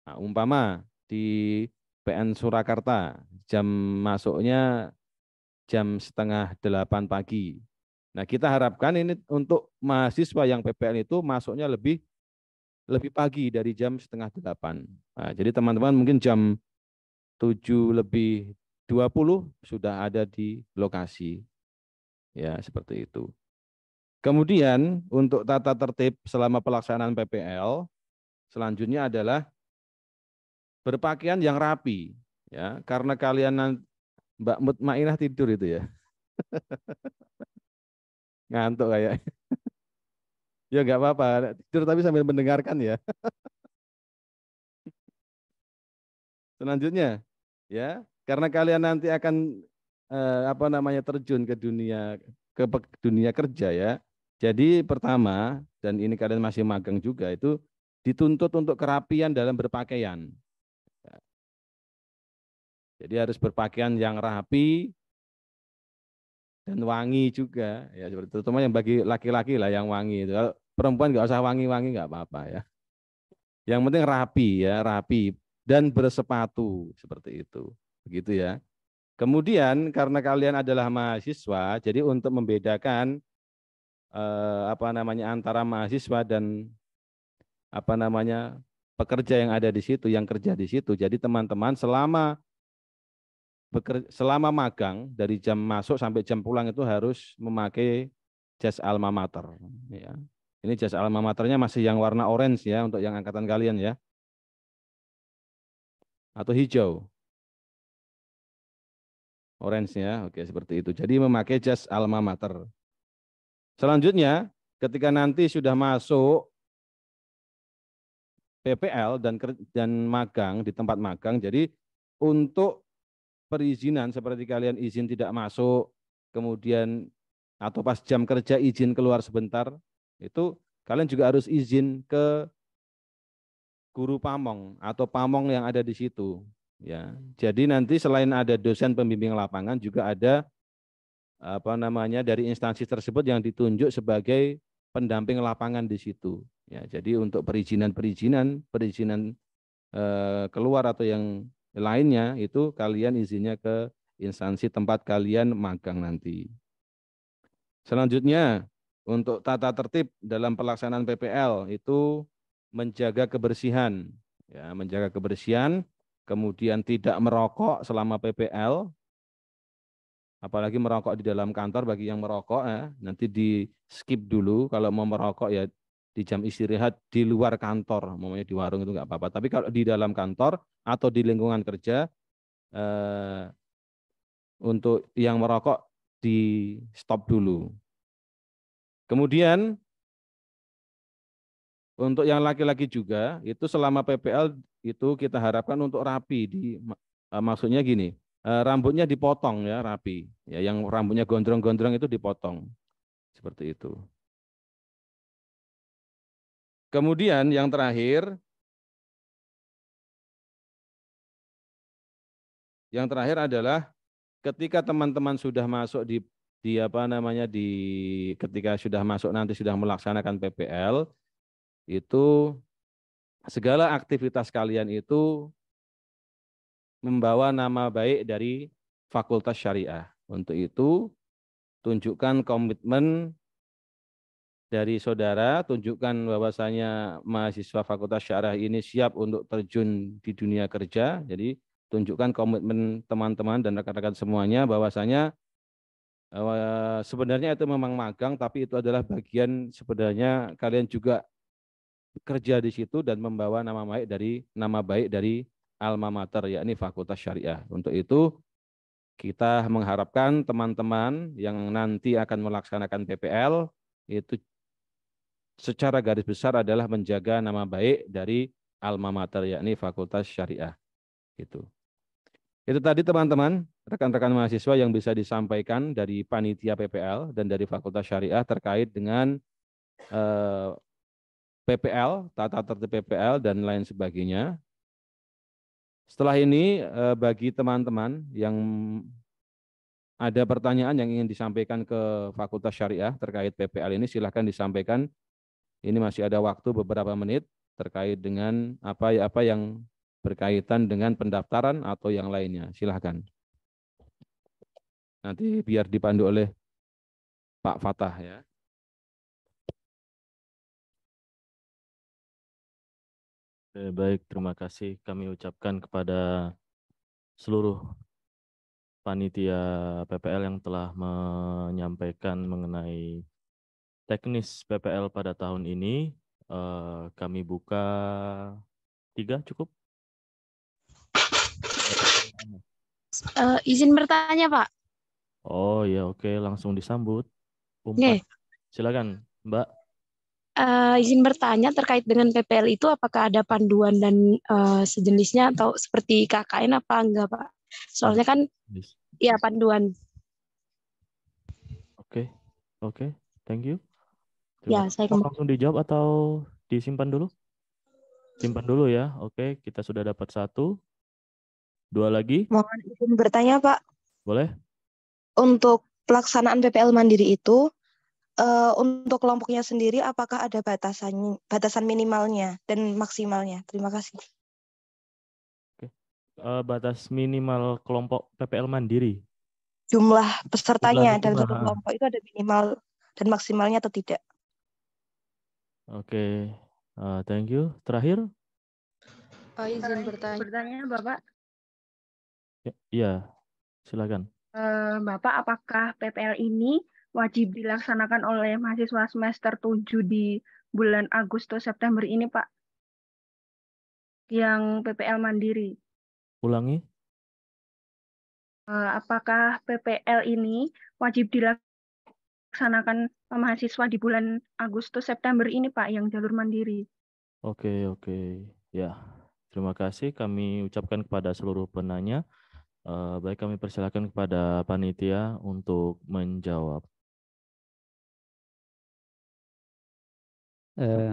Nah, umpama di PN Surakarta, jam masuknya jam 7:30 pagi. Nah, kita harapkan ini untuk mahasiswa yang PPL itu masuknya lebih pagi dari jam 7:30. Nah, jadi teman-teman mungkin jam 7:20 sudah ada di lokasi. Ya, seperti itu. Kemudian untuk tata tertib selama pelaksanaan PPL, selanjutnya adalah berpakaian yang rapi. Ya, karena kalian Mbak Mutmainah tidur itu ya. Ngantuk kayak. Ya nggak apa-apa, tidur tapi sambil mendengarkan ya. Selanjutnya, ya, karena kalian nanti akan terjun ke dunia kerja ya. Jadi pertama, dan ini kalian masih magang juga, itu dituntut untuk kerapian dalam berpakaian. Jadi harus berpakaian yang rapi dan wangi juga, ya seperti itu. Terutama yang bagi laki-laki lah yang wangi itu. Kalau perempuan nggak usah wangi-wangi nggak apa-apa ya. Yang penting rapi ya, rapi dan bersepatu seperti itu. Begitu ya. Kemudian karena kalian adalah mahasiswa, jadi untuk membedakan antara mahasiswa dan pekerja yang ada di situ, yang kerja di situ. Jadi teman-teman selama magang dari jam masuk sampai jam pulang itu harus memakai jas alma mater. Ya. Ini jas alma maternya masih yang warna orange ya untuk yang angkatan kalian ya, atau hijau. Orange ya, oke seperti itu. Jadi memakai jas alma mater. Selanjutnya, ketika nanti sudah masuk PPL dan magang di tempat magang, jadi untuk perizinan seperti kalian izin tidak masuk, kemudian atau pas jam kerja izin keluar sebentar, itu kalian juga harus izin ke guru pamong atau pamong yang ada di situ. Ya, jadi nanti selain ada dosen pembimbing lapangan juga ada dari instansi tersebut yang ditunjuk sebagai pendamping lapangan di situ. Ya, jadi untuk perizinan keluar atau yang lainnya itu kalian izinnya ke instansi tempat kalian magang nanti. Selanjutnya untuk tata tertib dalam pelaksanaan PPL itu menjaga kebersihan, ya, menjaga kebersihan, kemudian tidak merokok selama PPL, apalagi merokok di dalam kantor. Bagi yang merokok ya, nanti di skip dulu. Kalau mau merokok ya di jam istirahat di luar kantor, namanya di warung itu nggak apa-apa. Tapi kalau di dalam kantor atau di lingkungan kerja, untuk yang merokok di stop dulu. Kemudian untuk yang laki-laki juga itu selama PPL itu kita harapkan untuk rapi. Maksudnya gini, rambutnya dipotong ya, rapi. Ya, yang rambutnya gondrong-gondrong itu dipotong. Seperti itu. Kemudian yang terakhir adalah ketika teman-teman sudah masuk ketika sudah masuk nanti sudah melaksanakan PPL, itu segala aktivitas kalian itu membawa nama baik dari Fakultas Syariah. Untuk itu, tunjukkan komitmen dari saudara, tunjukkan bahwasanya mahasiswa Fakultas Syariah ini siap untuk terjun di dunia kerja. Jadi, tunjukkan komitmen teman-teman dan rekan-rekan semuanya bahwasanya sebenarnya itu memang magang, tapi itu adalah bagian sebenarnya kalian juga kerja di situ dan membawa nama baik dari alma mater, yakni Fakultas Syariah. Untuk itu kita mengharapkan teman-teman yang nanti akan melaksanakan PPL itu secara garis besar adalah menjaga nama baik dari alma mater, yakni Fakultas Syariah. Itu tadi teman-teman, rekan-rekan mahasiswa yang bisa disampaikan dari panitia PPL dan dari Fakultas Syariah terkait dengan PPL, tata tertib PPL dan lain sebagainya. Setelah ini bagi teman-teman yang ada pertanyaan yang ingin disampaikan ke Fakultas Syariah terkait PPL ini, silahkan disampaikan. Ini masih ada waktu beberapa menit terkait dengan apa yang berkaitan dengan pendaftaran atau yang lainnya. Silahkan. Nanti biar dipandu oleh Pak Fatah ya. Baik, terima kasih kami ucapkan kepada seluruh panitia PPL yang telah menyampaikan mengenai teknis PPL pada tahun ini. Kami buka 3 cukup. Izin bertanya, Pak. Oh ya, oke, langsung disambut. Oke. Silakan, Mbak. Izin bertanya terkait dengan PPL itu apakah ada panduan dan sejenisnya atau seperti KKN apa enggak, Pak? Soalnya kan ya panduan. Oke, thank you. Ya, saya langsung dijawab atau disimpan dulu? Simpan dulu ya. Oke, kita sudah dapat 1. 2 lagi. Mohon izin bertanya, Pak. Boleh? Untuk pelaksanaan PPL Mandiri itu, untuk kelompoknya sendiri, apakah ada batasan minimalnya dan maksimalnya? Terima kasih. Oke. Batas minimal kelompok PPL Mandiri. Jumlah pesertanya dalam Jumlah. satu kelompok itu ada minimal dan maksimalnya atau tidak? Oke, thank you. Terakhir? izin bertanya, Bapak. Iya, silakan. Bapak, apakah PPL ini wajib dilaksanakan oleh mahasiswa semester 7 di bulan Agustus September ini, Pak? Yang PPL Mandiri. Ulangi. Apakah PPL ini wajib dilaksanakan mahasiswa di bulan Agustus September ini, Pak, yang jalur mandiri? Oke. Ya, terima kasih kami ucapkan kepada seluruh penanya. Baik, kami persilakan kepada panitia untuk menjawab.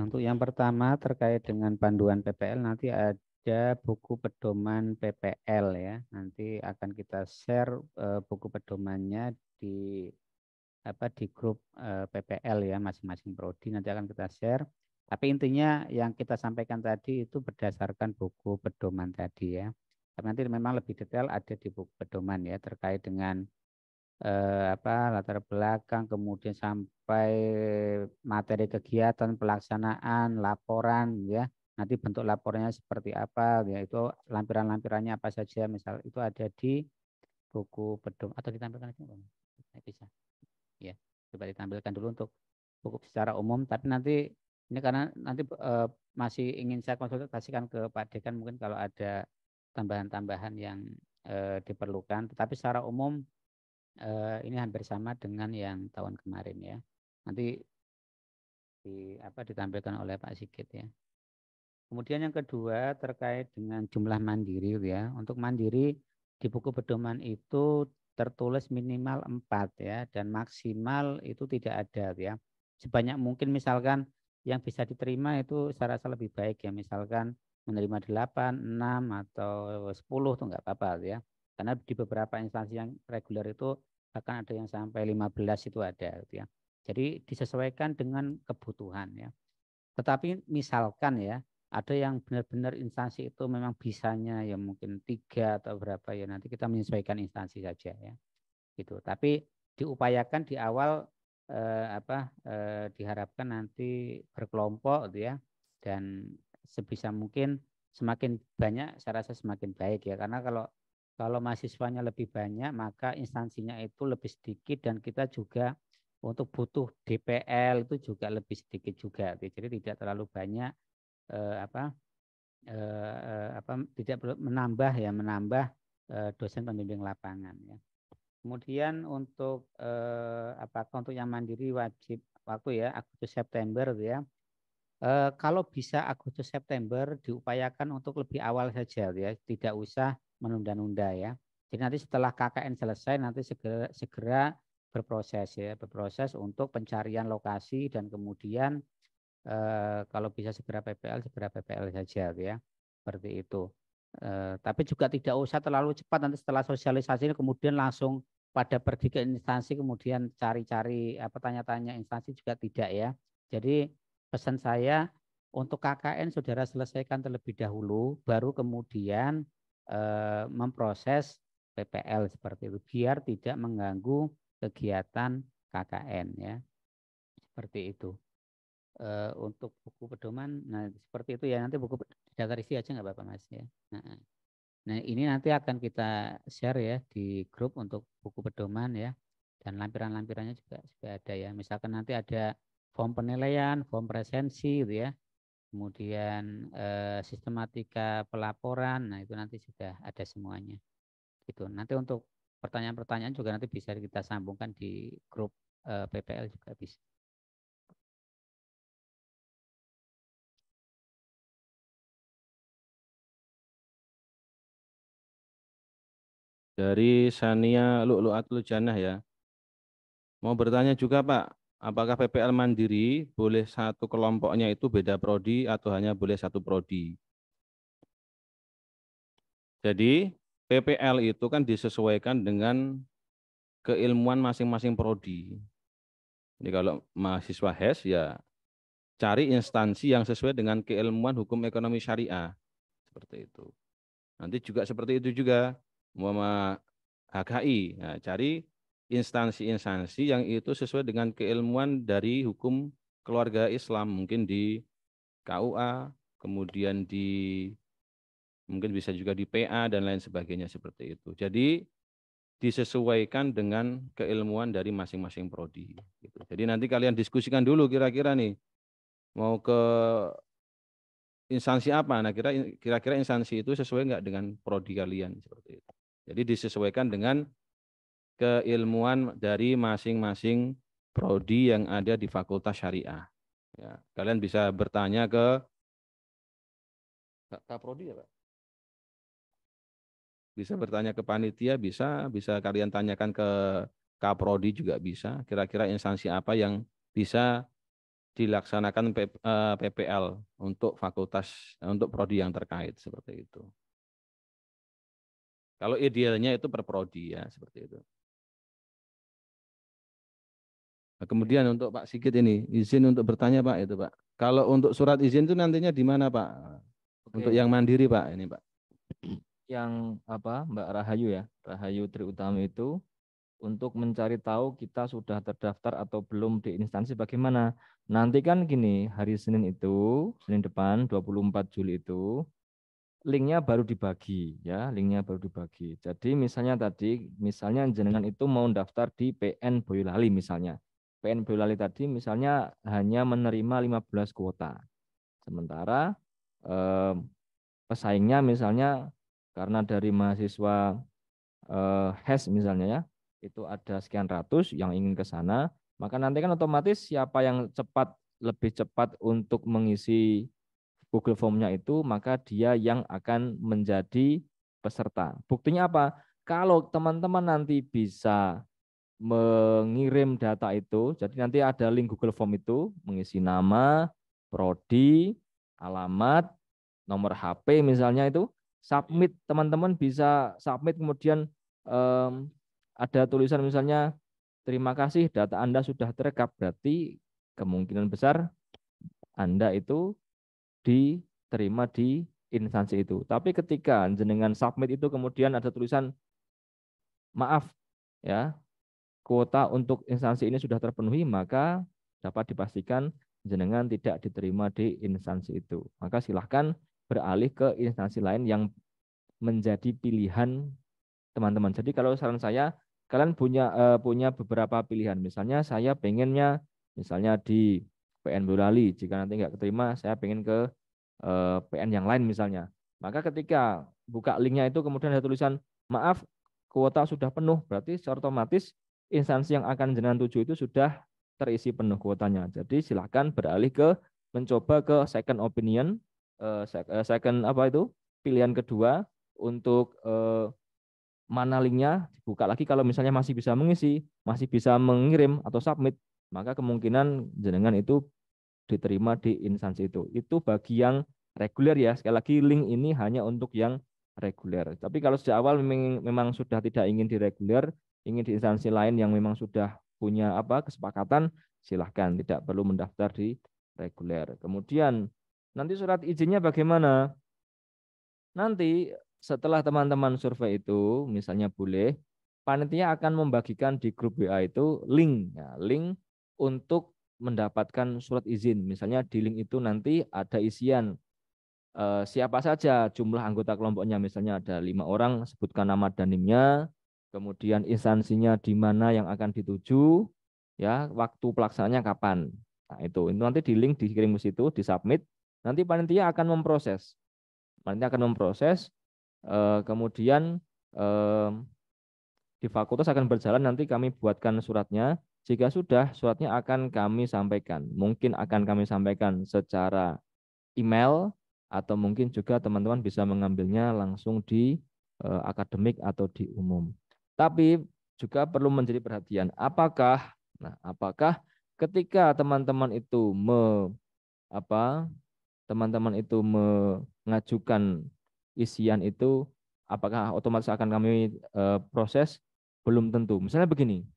Untuk yang pertama terkait dengan panduan PPL, nanti ada buku pedoman PPL ya. Nanti akan kita share buku pedomannya di grup PPL ya, masing-masing prodi nanti akan kita share. Tapi intinya yang kita sampaikan tadi itu berdasarkan buku pedoman tadi ya. Tapi nanti memang lebih detail ada di buku pedoman ya, terkait dengan latar belakang, kemudian sampai materi kegiatan, pelaksanaan, laporan ya. Nanti bentuk laporannya seperti apa ya, itu lampiran-lampirannya apa saja, misal itu ada di buku pedoman. Atau ditampilkan aja bisa ya, coba ditampilkan dulu untuk buku secara umum. Tapi nanti ini karena nanti masih ingin saya konsultasikan ke Pak Dekan, mungkin kalau ada tambahan-tambahan yang diperlukan. Tetapi secara umum ini hampir sama dengan yang tahun kemarin ya. Nanti ditampilkan oleh Pak Sigit ya. Kemudian yang kedua terkait dengan jumlah mandiri ya. Untuk mandiri di buku pedoman itu tertulis minimal 4 ya, dan maksimal itu tidak ada ya. Sebanyak mungkin misalkan yang bisa diterima itu saya rasa lebih baik ya, misalkan menerima 8, 6 atau 10 itu enggak apa-apa ya. Karena di beberapa instansi yang reguler itu bahkan ada yang sampai 15 itu ada gitu ya. Jadi disesuaikan dengan kebutuhan ya. Tetapi misalkan ya ada yang benar-benar instansi itu memang bisanya ya mungkin 3 atau berapa ya, nanti kita menyesuaikan instansi saja ya. Gitu. Tapi diupayakan di awal diharapkan nanti berkelompok gitu ya, dan sebisa mungkin semakin banyak saya rasa semakin baik ya, karena kalau mahasiswanya lebih banyak maka instansinya itu lebih sedikit dan kita juga untuk butuh DPL itu juga lebih sedikit juga. Jadi tidak terlalu banyak tidak menambah dosen pembimbing lapangan ya. Kemudian untuk apakah untuk yang mandiri wajib waktu ya Agustus September ya. Kalau bisa Agustus September diupayakan untuk lebih awal saja ya, tidak usah menunda-nunda ya. Jadi nanti setelah KKN selesai nanti segera berproses untuk pencarian lokasi, dan kemudian kalau bisa segera PPL saja ya, seperti itu. Tapi juga tidak usah terlalu cepat, nanti setelah sosialisasi ini kemudian langsung pada pergi ke instansi kemudian cari-cari tanya-tanya instansi juga tidak ya. Jadi pesan saya Untuk KKN saudara selesaikan terlebih dahulu, baru kemudian memproses PPL seperti itu, biar tidak mengganggu kegiatan KKN ya, seperti itu. Untuk buku pedoman, nah seperti itu ya, nanti buku daftar isi aja nggak apa-apa Mas ya. Nah ini nanti akan kita share ya di grup untuk buku pedoman ya, dan lampiran-lampirannya juga ada ya. Misalkan nanti ada form penilaian, form presensi gitu ya, kemudian sistematika pelaporan, nah itu nanti sudah ada semuanya. Gitu. Nanti untuk pertanyaan-pertanyaan juga nanti bisa kita sambungkan di grup PPL juga bisa. Dari Sania Lu'lu'atul Jannah ya. Mau bertanya juga Pak, apakah PPL Mandiri boleh satu kelompoknya itu beda prodi atau hanya boleh satu prodi? Jadi PPL itu kan disesuaikan dengan keilmuan masing-masing prodi. Jadi kalau mahasiswa HES ya cari instansi yang sesuai dengan keilmuan hukum ekonomi syariah. Seperti itu. Nanti juga seperti itu juga. Muhammad HKI. Nah, cari instansi-instansi yang itu sesuai dengan keilmuan dari hukum keluarga Islam. Mungkin di KUA, kemudian mungkin bisa juga di PA dan lain sebagainya seperti itu. Jadi disesuaikan dengan keilmuan dari masing-masing prodi. Gitu. Jadi nanti kalian diskusikan dulu kira-kira nih mau ke instansi apa. Nah kira-kira instansi itu sesuai nggak dengan prodi kalian seperti itu. Jadi disesuaikan dengan keilmuan dari masing-masing prodi yang ada di Fakultas Syariah. Ya, kalian bisa bertanya ke Prodi ya Pak? Bisa bertanya ke panitia, bisa kalian tanyakan ke Kaprodi juga bisa. Kira-kira instansi apa yang bisa dilaksanakan PPL untuk fakultas, untuk prodi yang terkait seperti itu. Kalau idealnya itu per prodi ya seperti itu. Nah, kemudian untuk Pak Sigit ini izin untuk bertanya Pak itu Pak. Kalau untuk surat izin itu nantinya di mana Pak? Untuk yang mandiri Pak ini Pak. Yang apa Mbak Rahayu ya, Rahayu Tri Utami itu untuk mencari tahu kita sudah terdaftar atau belum di instansi bagaimana. Nanti kan gini, hari Senin itu, Senin depan 24 Juli itu linknya baru dibagi ya, linknya baru dibagi. Jadi misalnya jenengan itu mau daftar di PN Boyolali misalnya. PN Boyolali tadi misalnya hanya menerima 15 kuota. Sementara pesaingnya misalnya karena dari mahasiswa HES misalnya ya, itu ada sekian ratus yang ingin ke sana, maka nanti kan otomatis siapa yang lebih cepat untuk mengisi Google Form-nya itu, maka dia yang akan menjadi peserta. Buktinya apa? Kalau teman-teman nanti bisa mengirim data itu, jadi nanti ada link Google Form itu, mengisi nama, prodi, alamat, nomor HP misalnya itu, submit, teman-teman bisa submit, kemudian ada tulisan misalnya, terima kasih data Anda sudah terekam, berarti kemungkinan besar Anda itu diterima di instansi itu. Tapi ketika jenengan submit itu kemudian ada tulisan maaf ya, kuota untuk instansi ini sudah terpenuhi, maka dapat dipastikan jenengan tidak diterima di instansi itu. Maka silahkan beralih ke instansi lain yang menjadi pilihan teman-teman. Jadi kalau saran saya, kalian punya beberapa pilihan. Misalnya saya pengennya misalnya di PN Boyolali, jika nanti nggak keterima, saya pengen ke PN yang lain misalnya. Maka ketika buka linknya itu kemudian ada tulisan maaf kuota sudah penuh, berarti secara otomatis instansi yang akan jenengan tuju itu sudah terisi penuh kuotanya. Jadi silakan beralih ke mencoba ke second opinion, second apa itu pilihan kedua untuk mana linknya dibuka lagi. Kalau misalnya masih bisa mengisi, masih bisa mengirim atau submit, maka kemungkinan jenengan itu diterima di instansi itu. Itu bagi yang reguler ya. Sekali lagi link ini hanya untuk yang reguler. Tapi kalau sejak awal memang sudah tidak ingin di reguler, ingin di instansi lain yang memang sudah punya kesepakatan, silahkan, tidak perlu mendaftar di reguler. Kemudian Nanti surat izinnya bagaimana? Nanti setelah teman-teman survei itu, misalnya boleh, panitia akan membagikan di grup WA itu link, ya, link untuk mendapatkan surat izin. Misalnya di link itu nanti ada isian siapa saja jumlah anggota kelompoknya, misalnya ada 5 orang, sebutkan nama dan NIM-nya, kemudian instansinya di mana yang akan dituju, ya, waktu pelaksanaannya kapan. Nah, itu nanti di link dikirim ke situ, disubmit, nanti panitia akan memproses. Panitia akan memproses, kemudian di fakultas akan berjalan, nanti kami buatkan suratnya. Jika sudah, suratnya akan kami sampaikan. Mungkin akan kami sampaikan secara email, atau mungkin juga teman-teman bisa mengambilnya langsung di akademik atau di umum. Tapi juga perlu menjadi perhatian, apakah ketika teman-teman itu mengajukan isian itu, apakah otomatis akan kami proses? Belum tentu. Misalnya begini,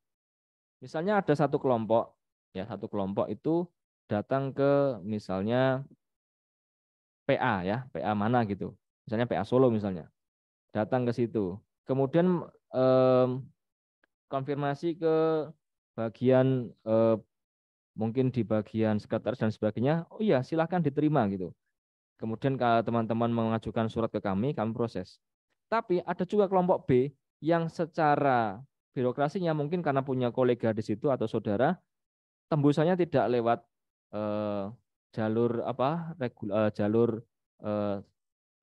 misalnya ada satu kelompok itu datang ke misalnya PA, ya, PA mana gitu, misalnya PA Solo misalnya, datang ke situ, kemudian konfirmasi ke bagian mungkin di bagian sekretaris dan sebagainya, oh iya silahkan diterima gitu. Kemudian kalau teman-teman mengajukan surat ke kami proses. Tapi ada juga kelompok B yang secara birokrasinya mungkin karena punya kolega di situ atau saudara, tembusannya tidak lewat jalur jalur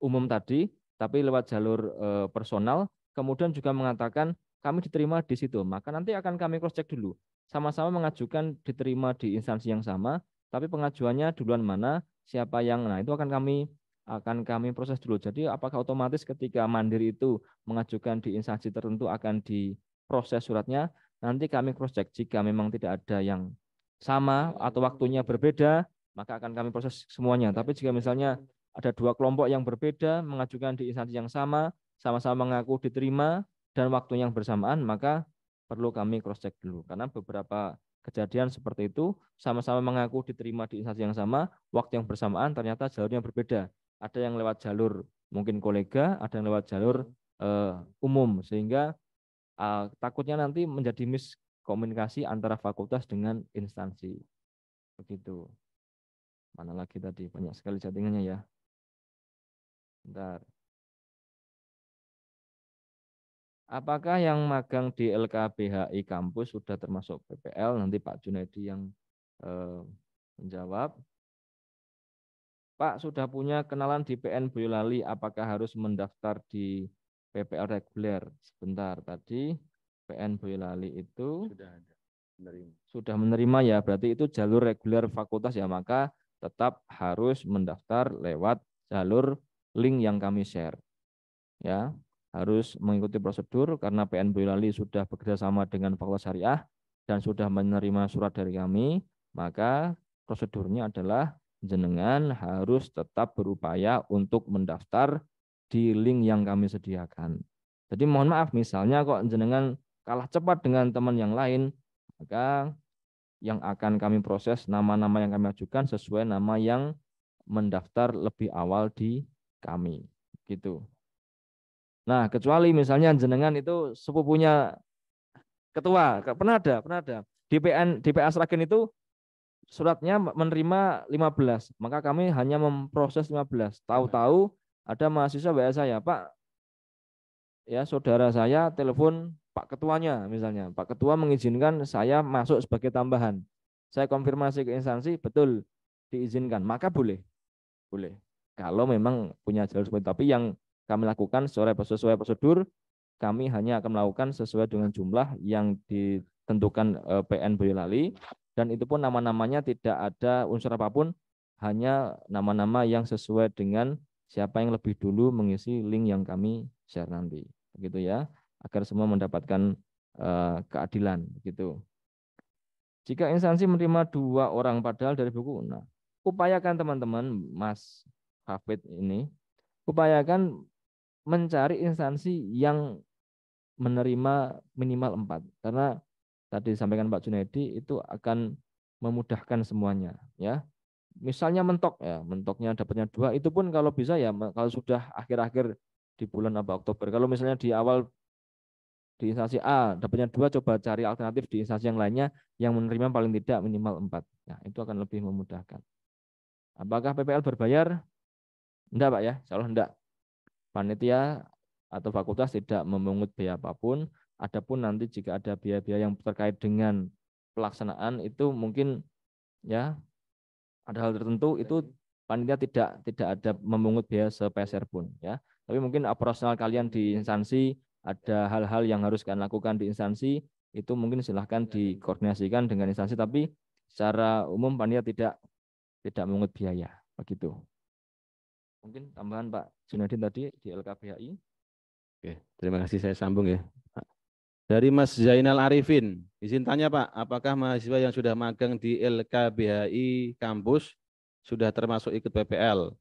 umum tadi, tapi lewat jalur personal, kemudian juga mengatakan kami diterima di situ. Maka nanti akan kami cross check dulu. Sama-sama mengajukan diterima di instansi yang sama, tapi pengajuannya duluan mana, siapa yang, nah itu akan kami proses dulu. Jadi apakah otomatis ketika Mandiri itu mengajukan di instansi tertentu akan diproses suratnya, nanti kami cross check. Jika memang tidak ada yang sama atau waktunya berbeda, maka akan kami proses semuanya. Tapi jika misalnya ada dua kelompok yang berbeda mengajukan di instansi yang sama, sama-sama mengaku diterima dan waktu yang bersamaan, maka perlu kami cross check dulu. Karena beberapa kejadian seperti itu, sama-sama mengaku diterima di instansi yang sama, waktu yang bersamaan ternyata jalurnya berbeda. Ada yang lewat jalur mungkin kolega, ada yang lewat jalur umum, sehingga takutnya nanti menjadi miskomunikasi antara fakultas dengan instansi. Begitu. Mana lagi tadi? Banyak sekali settingannya ya. Bentar. Apakah yang magang di LKBHI kampus sudah termasuk PPL? Nanti Pak Junaidi yang menjawab. Pak, sudah punya kenalan di PN Boyolali, apakah harus mendaftar di PPL reguler? Sebentar, tadi PN Boyolali itu sudah menerima ya, berarti itu jalur reguler fakultas ya, maka tetap harus mendaftar lewat jalur link yang kami share. Ya, harus mengikuti prosedur karena PN Boyolali sudah bekerjasama dengan Fakultas Syariah dan sudah menerima surat dari kami, maka prosedurnya adalah jenengan harus tetap berupaya untuk mendaftar di link yang kami sediakan. Jadi mohon maaf, misalnya kok jenengan kalah cepat dengan teman yang lain, maka yang akan kami proses nama-nama yang kami ajukan sesuai nama yang mendaftar lebih awal di kami. Gitu. Nah, kecuali misalnya jenengan itu sepupunya ketua, pernah ada. Di PA Sragen itu suratnya menerima 15, maka kami hanya memproses 15. Tahu-tahu ada mahasiswa WA saya, Pak, ya saudara saya telepon Pak Ketuanya misalnya. Pak Ketua mengizinkan saya masuk sebagai tambahan. Saya konfirmasi ke instansi, betul diizinkan, maka boleh. Kalau memang punya jalur seperti itu. Tapi yang kami lakukan sesuai prosedur, kami hanya akan melakukan sesuai dengan jumlah yang ditentukan PN Boyolali, dan itu pun nama-namanya tidak ada unsur apapun, hanya nama-nama yang sesuai dengan siapa yang lebih dulu mengisi link yang kami share nanti. Begitu ya, agar semua mendapatkan keadilan. Begitu. Jika instansi menerima 2 orang padahal dari buku, nah, upayakan teman-teman, Mas Hafid ini, upayakan mencari instansi yang menerima minimal 4. Karena tadi disampaikan Pak Junaidi itu akan memudahkan semuanya, ya. misalnya mentok ya, mentoknya dapatnya 2, itu pun kalau bisa ya kalau sudah akhir-akhir di bulan Oktober. Kalau misalnya di awal di instansi A dapatnya 2, coba cari alternatif di instansi yang lainnya yang menerima paling tidak minimal 4. Nah, itu akan lebih memudahkan. Apakah PPL berbayar? Enggak, Pak ya, insya Allah enggak. Panitia atau fakultas tidak memungut biaya apapun. Adapun nanti jika ada biaya-biaya yang terkait dengan pelaksanaan itu mungkin ya ada hal tertentu itu panitia tidak ada memungut biaya sepeser pun ya. Tapi mungkin operasional kalian di instansi ada hal-hal yang harus kalian lakukan di instansi itu mungkin silahkan dikoordinasikan dengan instansi, tapi secara umum panitia tidak memungut biaya begitu. Mungkin tambahan Pak Junadin tadi di LKBHI. Oke, terima kasih, saya sambung ya. Dari Mas Zainal Arifin, izin tanya Pak, apakah mahasiswa yang sudah magang di LKBHI kampus sudah termasuk ikut PPL?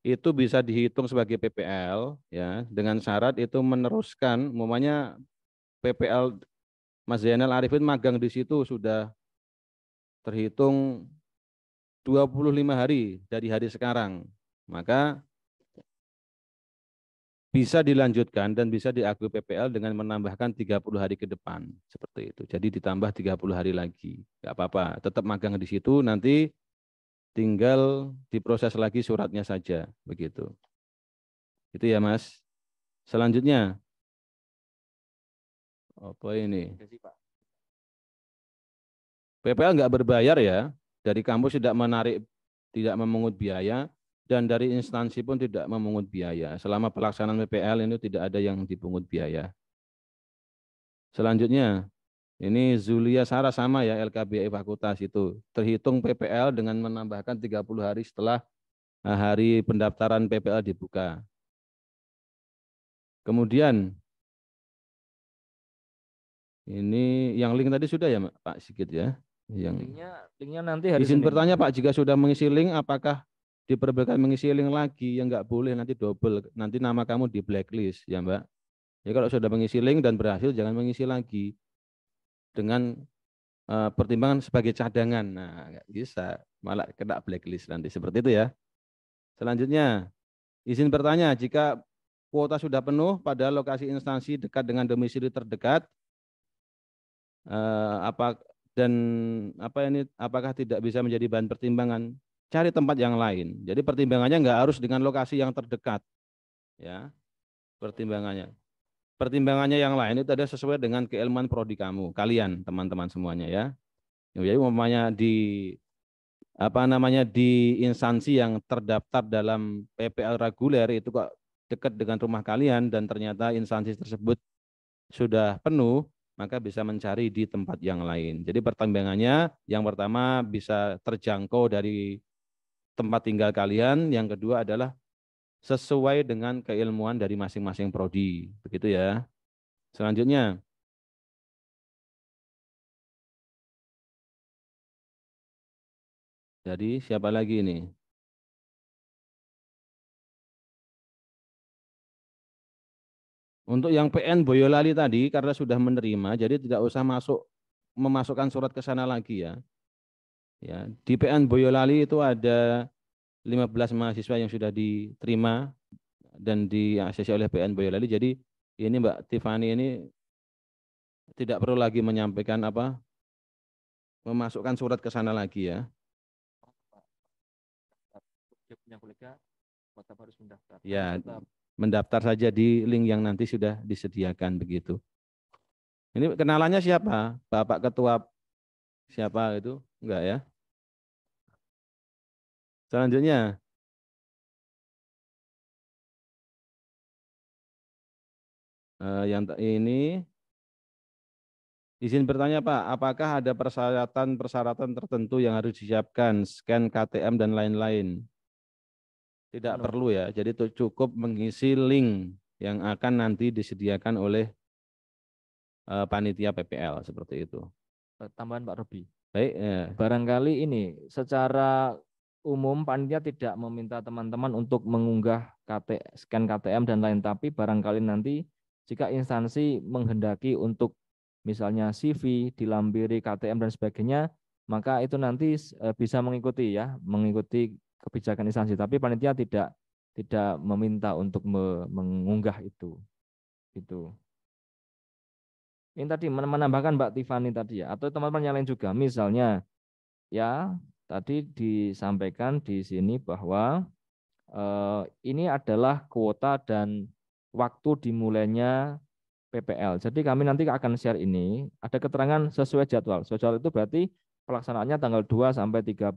Itu bisa dihitung sebagai PPL ya, dengan syarat itu meneruskan, umpamanya PPL Mas Zainal Arifin magang di situ sudah terhitung 25 hari dari hari sekarang, maka bisa dilanjutkan dan bisa diakui PPL dengan menambahkan 30 hari ke depan. Seperti itu. Jadi ditambah 30 hari lagi. Enggak apa-apa, tetap magang di situ, nanti tinggal diproses lagi suratnya saja. Begitu. Itu ya Mas. Selanjutnya. Apa ini? PPL enggak berbayar ya. Dari kampus tidak memungut biaya. Dan dari instansi pun tidak memungut biaya. Selama pelaksanaan PPL ini tidak ada yang dipungut biaya. Selanjutnya, ini Zulia Sarah sama ya, LKBI Fakultas itu. Terhitung PPL dengan menambahkan 30 hari setelah hari pendaftaran PPL dibuka. Kemudian, ini yang link tadi sudah ya Pak Sigit ya? Linknya nanti hari izin Senin. bertanya Pak, jika sudah mengisi link, apakah diperbolehkan mengisi link lagi? Yang nggak boleh, nanti double, nanti nama kamu di blacklist ya Mbak. Ya kalau sudah mengisi link dan berhasil, jangan mengisi lagi dengan pertimbangan sebagai cadangan. Nah, nggak bisa, malah kena blacklist nanti seperti itu ya. Selanjutnya, izin bertanya, jika kuota sudah penuh pada lokasi instansi dekat dengan domisili terdekat, apakah tidak bisa menjadi bahan pertimbangan? Cari tempat yang lain. Jadi pertimbangannya nggak harus dengan lokasi yang terdekat, ya. Pertimbangannya yang lain itu ada sesuai dengan keilmuan prodi kamu, kalian teman-teman semuanya ya. Jadi umpamanya di instansi yang terdaftar dalam PPL reguler itu kok dekat dengan rumah kalian dan ternyata instansi tersebut sudah penuh, maka bisa mencari di tempat yang lain. Jadi pertimbangannya yang pertama bisa terjangkau dari tempat tinggal kalian, yang kedua adalah sesuai dengan keilmuan dari masing-masing prodi. Begitu ya. Selanjutnya, jadi siapa lagi ini? Untuk yang PN Boyolali tadi, karena sudah menerima, jadi tidak usah memasukkan surat ke sana lagi ya. Ya, di PN Boyolali itu ada 15 mahasiswa yang sudah diterima dan diaksesi oleh PN Boyolali. Jadi ini Mbak Tiffany ini tidak perlu lagi menyampaikan memasukkan surat ke sana lagi ya. Dia punya kolega tetap harus mendaftar. Ya, mendaftar saja di link yang nanti sudah disediakan begitu. Ini kenalannya siapa? Bapak Ketua siapa itu? Enggak ya? Selanjutnya. Yang ini izin bertanya Pak, apakah ada persyaratan tertentu yang harus disiapkan, scan KTM dan lain-lain? Tidak perlu ya, jadi cukup mengisi link yang akan nanti disediakan oleh panitia PPL seperti itu. Tambahan Pak Robi. Baik. Barangkali ini secara umum panitia tidak meminta teman-teman untuk mengunggah scan KTM dan lain, tapi barangkali nanti jika instansi menghendaki untuk misalnya CV, dilampiri KTM dan sebagainya, maka itu nanti bisa mengikuti ya, mengikuti kebijakan instansi. Tapi panitia tidak meminta untuk mengunggah itu. Gitu. Ini tadi menambahkan Mbak Tiffany tadi ya, atau teman-teman yang lain juga. Misalnya ya tadi disampaikan di sini bahwa ini adalah kuota dan waktu dimulainya PPL. Jadi kami nanti akan share ini, ada keterangan sesuai jadwal. Sesuai jadwal itu berarti pelaksanaannya tanggal 2 sampai 31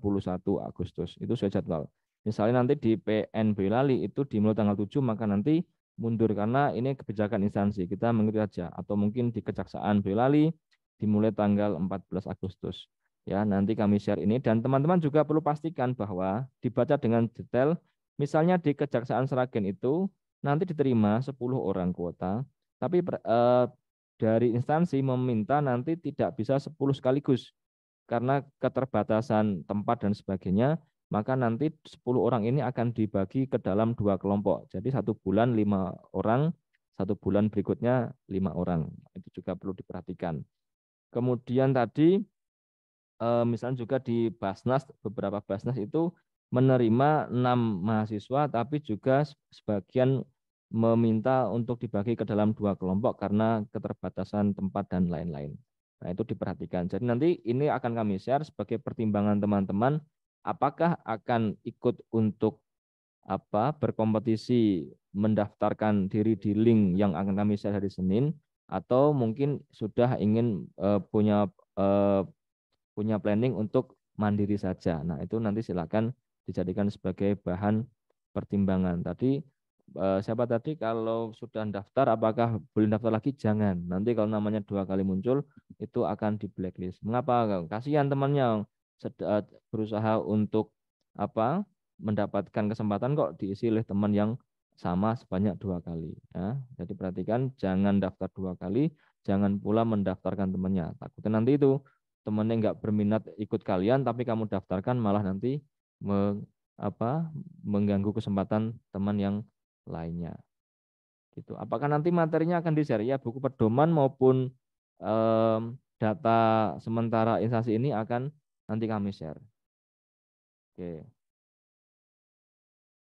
Agustus. Itu sesuai jadwal. Misalnya nanti di PN Boyolali itu dimulai tanggal 7, maka nanti mundur karena ini kebijakan instansi. Kita mengikuti saja. Atau mungkin di Kejaksaan Boyolali dimulai tanggal 14 Agustus. Ya, nanti kami share ini dan teman-teman juga perlu pastikan bahwa dibaca dengan detail. Misalnya di Kejaksaan Sragen itu nanti diterima 10 orang kuota, tapi dari instansi meminta nanti tidak bisa 10 sekaligus karena keterbatasan tempat dan sebagainya, maka nanti 10 orang ini akan dibagi ke dalam 2 kelompok. Jadi 1 bulan 5 orang, 1 bulan berikutnya 5 orang. Itu juga perlu diperhatikan. Kemudian tadi misalnya juga di Basnas, beberapa Basnas itu menerima 6 mahasiswa, tapi juga sebagian meminta untuk dibagi ke dalam 2 kelompok karena keterbatasan tempat dan lain-lain. Nah, itu diperhatikan. Jadi nanti ini akan kami share sebagai pertimbangan teman-teman, apakah akan ikut untuk berkompetisi mendaftarkan diri di link yang akan kami share hari Senin, atau mungkin sudah ingin punya planning untuk mandiri saja. Nah, itu nanti silakan dijadikan sebagai bahan pertimbangan. Tadi siapa tadi kalau sudah daftar apakah boleh daftar lagi? Jangan. Nanti kalau namanya 2 kali muncul itu akan di blacklist. Mengapa? Kasihan temannya berusaha untuk mendapatkan kesempatan kok diisi oleh teman yang sama sebanyak 2 kali. Ya. Jadi perhatikan jangan daftar 2 kali, jangan pula mendaftarkan temannya. Takutnya nanti itu temannya nggak berminat ikut kalian, tapi kamu daftarkan malah nanti mengganggu kesempatan teman yang lainnya. Gitu. Apakah nanti materinya akan di-share? Ya, buku pedoman maupun data sementara instansi ini akan nanti kami share. Oke.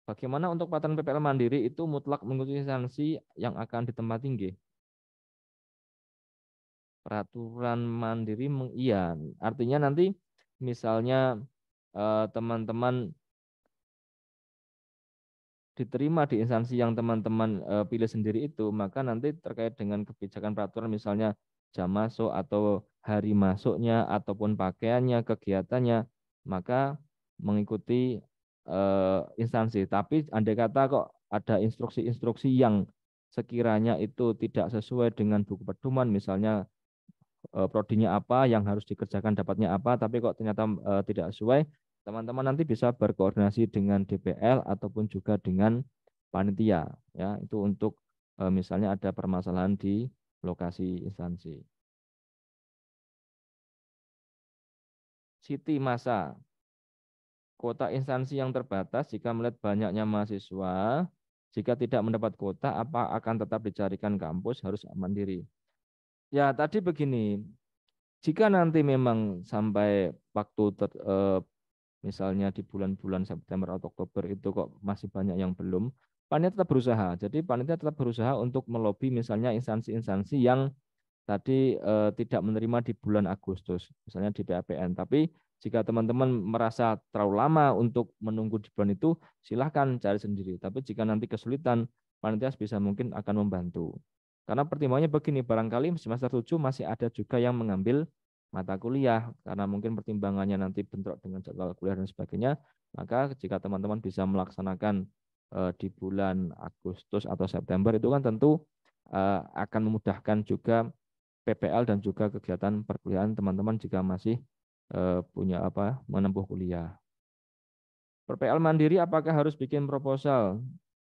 Bagaimana untuk pelatihan PPL mandiri itu mutlak mengikuti instansi yang akan ditempati nggih? Peraturan mandiri iya, artinya nanti misalnya teman-teman diterima di instansi yang teman-teman pilih sendiri itu, maka nanti terkait dengan kebijakan peraturan misalnya jam masuk atau hari masuknya ataupun pakaiannya, kegiatannya, maka mengikuti instansi. Tapi andai kata kok ada instruksi-instruksi yang sekiranya itu tidak sesuai dengan buku pedoman, misalnya prodinya apa, yang harus dikerjakan dapatnya apa, tapi kok ternyata tidak sesuai, teman-teman nanti bisa berkoordinasi dengan DPL ataupun juga dengan panitia, ya itu untuk misalnya ada permasalahan di lokasi instansi. Siti Masa, kuota instansi yang terbatas jika melihat banyaknya mahasiswa, jika tidak mendapat kuota, apa akan tetap dicarikan kampus harus mandiri? Ya tadi begini, jika nanti memang sampai waktu misalnya di bulan-bulan September atau Oktober itu kok masih banyak yang belum, panitia tetap berusaha. Jadi panitia tetap berusaha untuk melobi misalnya instansi-instansi yang tadi tidak menerima di bulan Agustus, misalnya di PAPN. Tapi jika teman-teman merasa terlalu lama untuk menunggu di bulan itu, silahkan cari sendiri. Tapi jika nanti kesulitan, panitia bisa mungkin akan membantu. Karena pertimbangannya begini, barangkali semester 7 masih ada juga yang mengambil mata kuliah, karena mungkin pertimbangannya nanti bentrok dengan jadwal kuliah dan sebagainya, maka jika teman-teman bisa melaksanakan di bulan Agustus atau September, itu kan tentu akan memudahkan juga PPL dan juga kegiatan perkuliahan teman-teman jika masih punya menempuh kuliah. PPL mandiri apakah harus bikin proposal?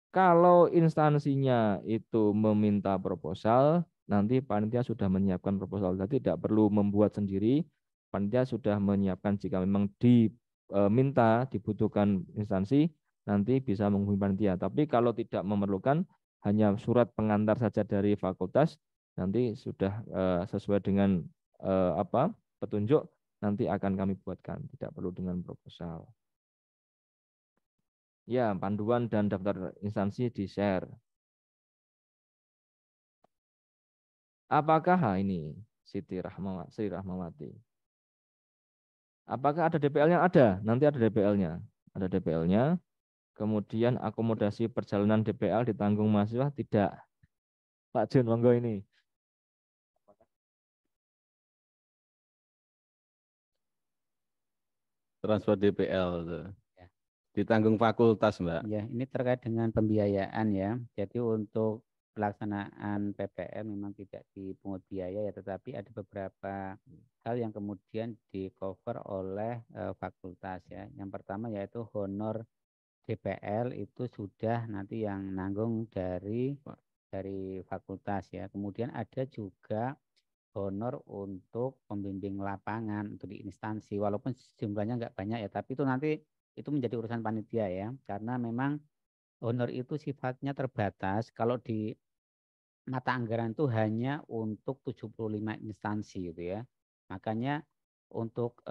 Kalau instansinya itu meminta proposal, nanti panitia sudah menyiapkan proposal. Jadi tidak perlu membuat sendiri. Panitia sudah menyiapkan jika memang diminta, dibutuhkan instansi, nanti bisa menghubungi panitia. Tapi kalau tidak memerlukan, hanya surat pengantar saja dari fakultas, nanti sudah sesuai dengan petunjuk, nanti akan kami buatkan, tidak perlu dengan proposal. Ya, panduan dan daftar instansi di-share. Apakah ini Sri Rahmawati? Apakah ada DPL-nya? Ada, nanti ada DPL-nya. Ada DPL-nya. Kemudian akomodasi perjalanan DPL ditanggung mahasiswa? Tidak. Pak Jun, monggo ini. Transfer DPL tuh. Ya. Ditanggung fakultas, Mbak. Ya, ini terkait dengan pembiayaan ya. Jadi untuk pelaksanaan PPL memang tidak dipungut biaya ya, tetapi ada beberapa hal yang kemudian di cover oleh fakultas ya. Yang pertama yaitu honor DPL itu sudah nanti yang nanggung dari fakultas ya. Kemudian ada juga honor untuk pembimbing lapangan untuk di instansi, walaupun jumlahnya nggak banyak ya, tapi itu nanti itu menjadi urusan panitia ya, karena memang honor itu sifatnya terbatas. Kalau di mata anggaran itu hanya untuk 75 instansi gitu ya. Makanya untuk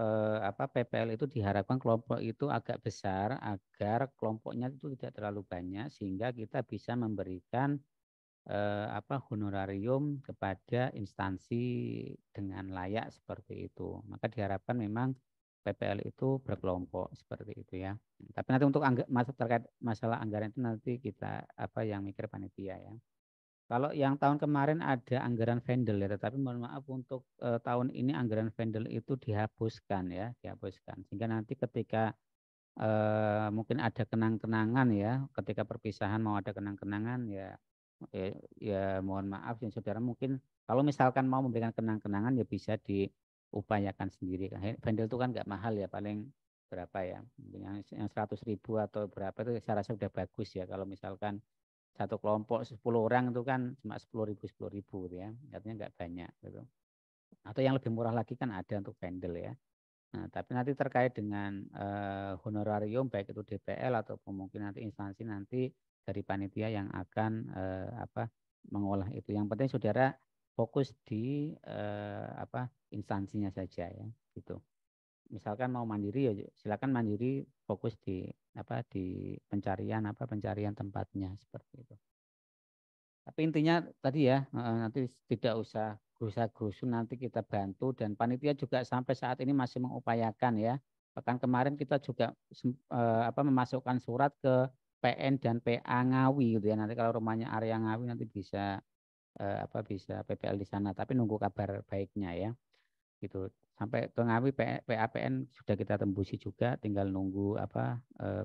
PPL itu diharapkan kelompok itu agak besar agar kelompoknya itu tidak terlalu banyak sehingga kita bisa memberikan honorarium kepada instansi dengan layak seperti itu. Maka diharapkan memang PPL itu berkelompok seperti itu ya. Tapi nanti untuk terkait masalah anggaran itu nanti kita yang mikir panitia ya. Kalau yang tahun kemarin ada anggaran vendel ya, tetapi mohon maaf untuk tahun ini anggaran vendel itu dihapuskan ya, dihapuskan. Sehingga nanti ketika mungkin ada kenang-kenangan ya, ketika perpisahan mau ada kenang-kenangan ya mohon maaf ya saudara, mungkin kalau misalkan mau memberikan kenang-kenangan ya bisa diupayakan sendiri. Vendel itu kan nggak mahal ya, paling berapa ya, mungkin yang 100.000 atau berapa itu saya rasa sudah bagus ya. Kalau misalkan satu kelompok 10 orang itu kan cuma 10.000 gitu ya, artinya nggak banyak gitu. Atau yang lebih murah lagi kan ada untuk vendel ya. Nah, tapi nanti terkait dengan honorarium baik itu DPL ataupun mungkin nanti instansi nanti dari panitia yang akan mengolah itu. Yang penting saudara fokus di instansinya saja ya, gitu. Misalkan mau mandiri ya silakan mandiri, fokus di pencarian tempatnya seperti itu. Tapi intinya tadi ya nanti tidak usah gerusa-gerusu, nanti kita bantu dan panitia juga sampai saat ini masih mengupayakan ya. Bahkan kemarin kita juga memasukkan surat ke PN dan PA Ngawi gitu ya. Nanti kalau rumahnya area Ngawi nanti bisa bisa PPL di sana, tapi nunggu kabar baiknya ya. Gitu. Sampai ke Ngawi PAPN sudah kita tembusi juga, tinggal nunggu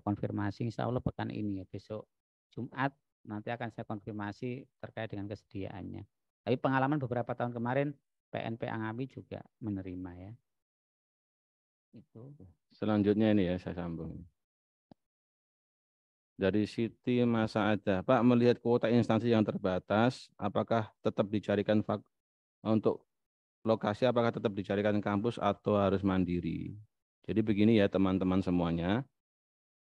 konfirmasi. Insya Allah pekan ini ya, besok Jumat nanti akan saya konfirmasi terkait dengan kesediaannya. Tapi pengalaman beberapa tahun kemarin PNPA Ngawi juga menerima ya. Itu. Selanjutnya ini ya saya sambung. Dari Siti Masa Ada, Pak, melihat kuota instansi yang terbatas, apakah tetap dicarikan untuk lokasi, apakah tetap dicarikan kampus atau harus mandiri? Jadi begini ya teman-teman semuanya,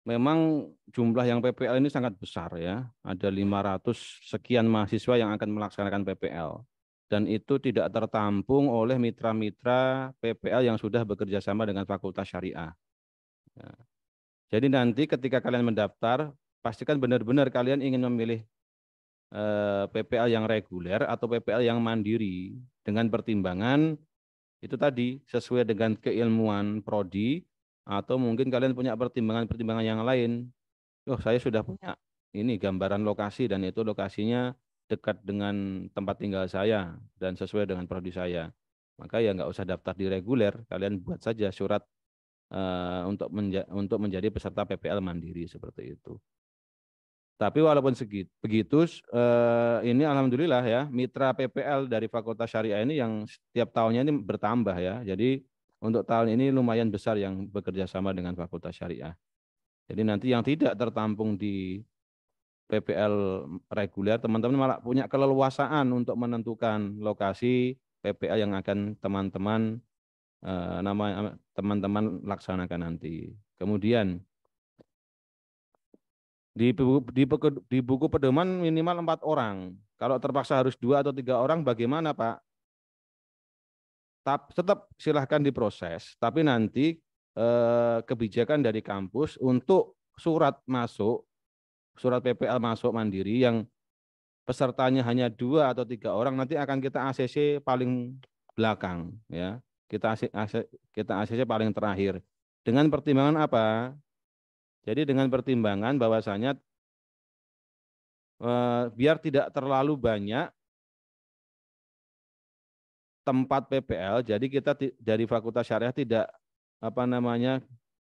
memang jumlah yang PPL ini sangat besar ya, ada 500 sekian mahasiswa yang akan melaksanakan PPL. Dan itu tidak tertampung oleh mitra-mitra PPL yang sudah bekerja sama dengan Fakultas Syariah. Ya. Jadi nanti ketika kalian mendaftar, pastikan benar-benar kalian ingin memilih PPL yang reguler atau PPL yang mandiri dengan pertimbangan itu tadi sesuai dengan keilmuan prodi, atau mungkin kalian punya pertimbangan-pertimbangan yang lain. Oh, saya sudah punya ini gambaran lokasi dan itu lokasinya dekat dengan tempat tinggal saya dan sesuai dengan prodi saya. Maka ya nggak usah daftar di reguler, kalian buat saja surat untuk menjadi peserta PPL mandiri seperti itu. Tapi walaupun begitu, ini alhamdulillah ya, mitra PPL dari Fakultas Syariah ini yang setiap tahunnya ini bertambah ya. Jadi untuk tahun ini lumayan besar yang bekerja sama dengan Fakultas Syariah. Jadi nanti yang tidak tertampung di PPL reguler, teman-teman malah punya keleluasaan untuk menentukan lokasi PPL yang akan teman-teman laksanakan nanti. Kemudian di buku pedoman minimal 4 orang. Kalau terpaksa harus 2 atau 3 orang, bagaimana Pak? tetap silahkan diproses, tapi nanti kebijakan dari kampus untuk surat PPL masuk mandiri yang pesertanya hanya 2 atau 3 orang, nanti akan kita ACC paling belakang, ya. Kita ACC paling terakhir. Dengan pertimbangan apa? Jadi dengan pertimbangan bahwasanya biar tidak terlalu banyak tempat PPL, jadi kita dari Fakultas Syariah tidak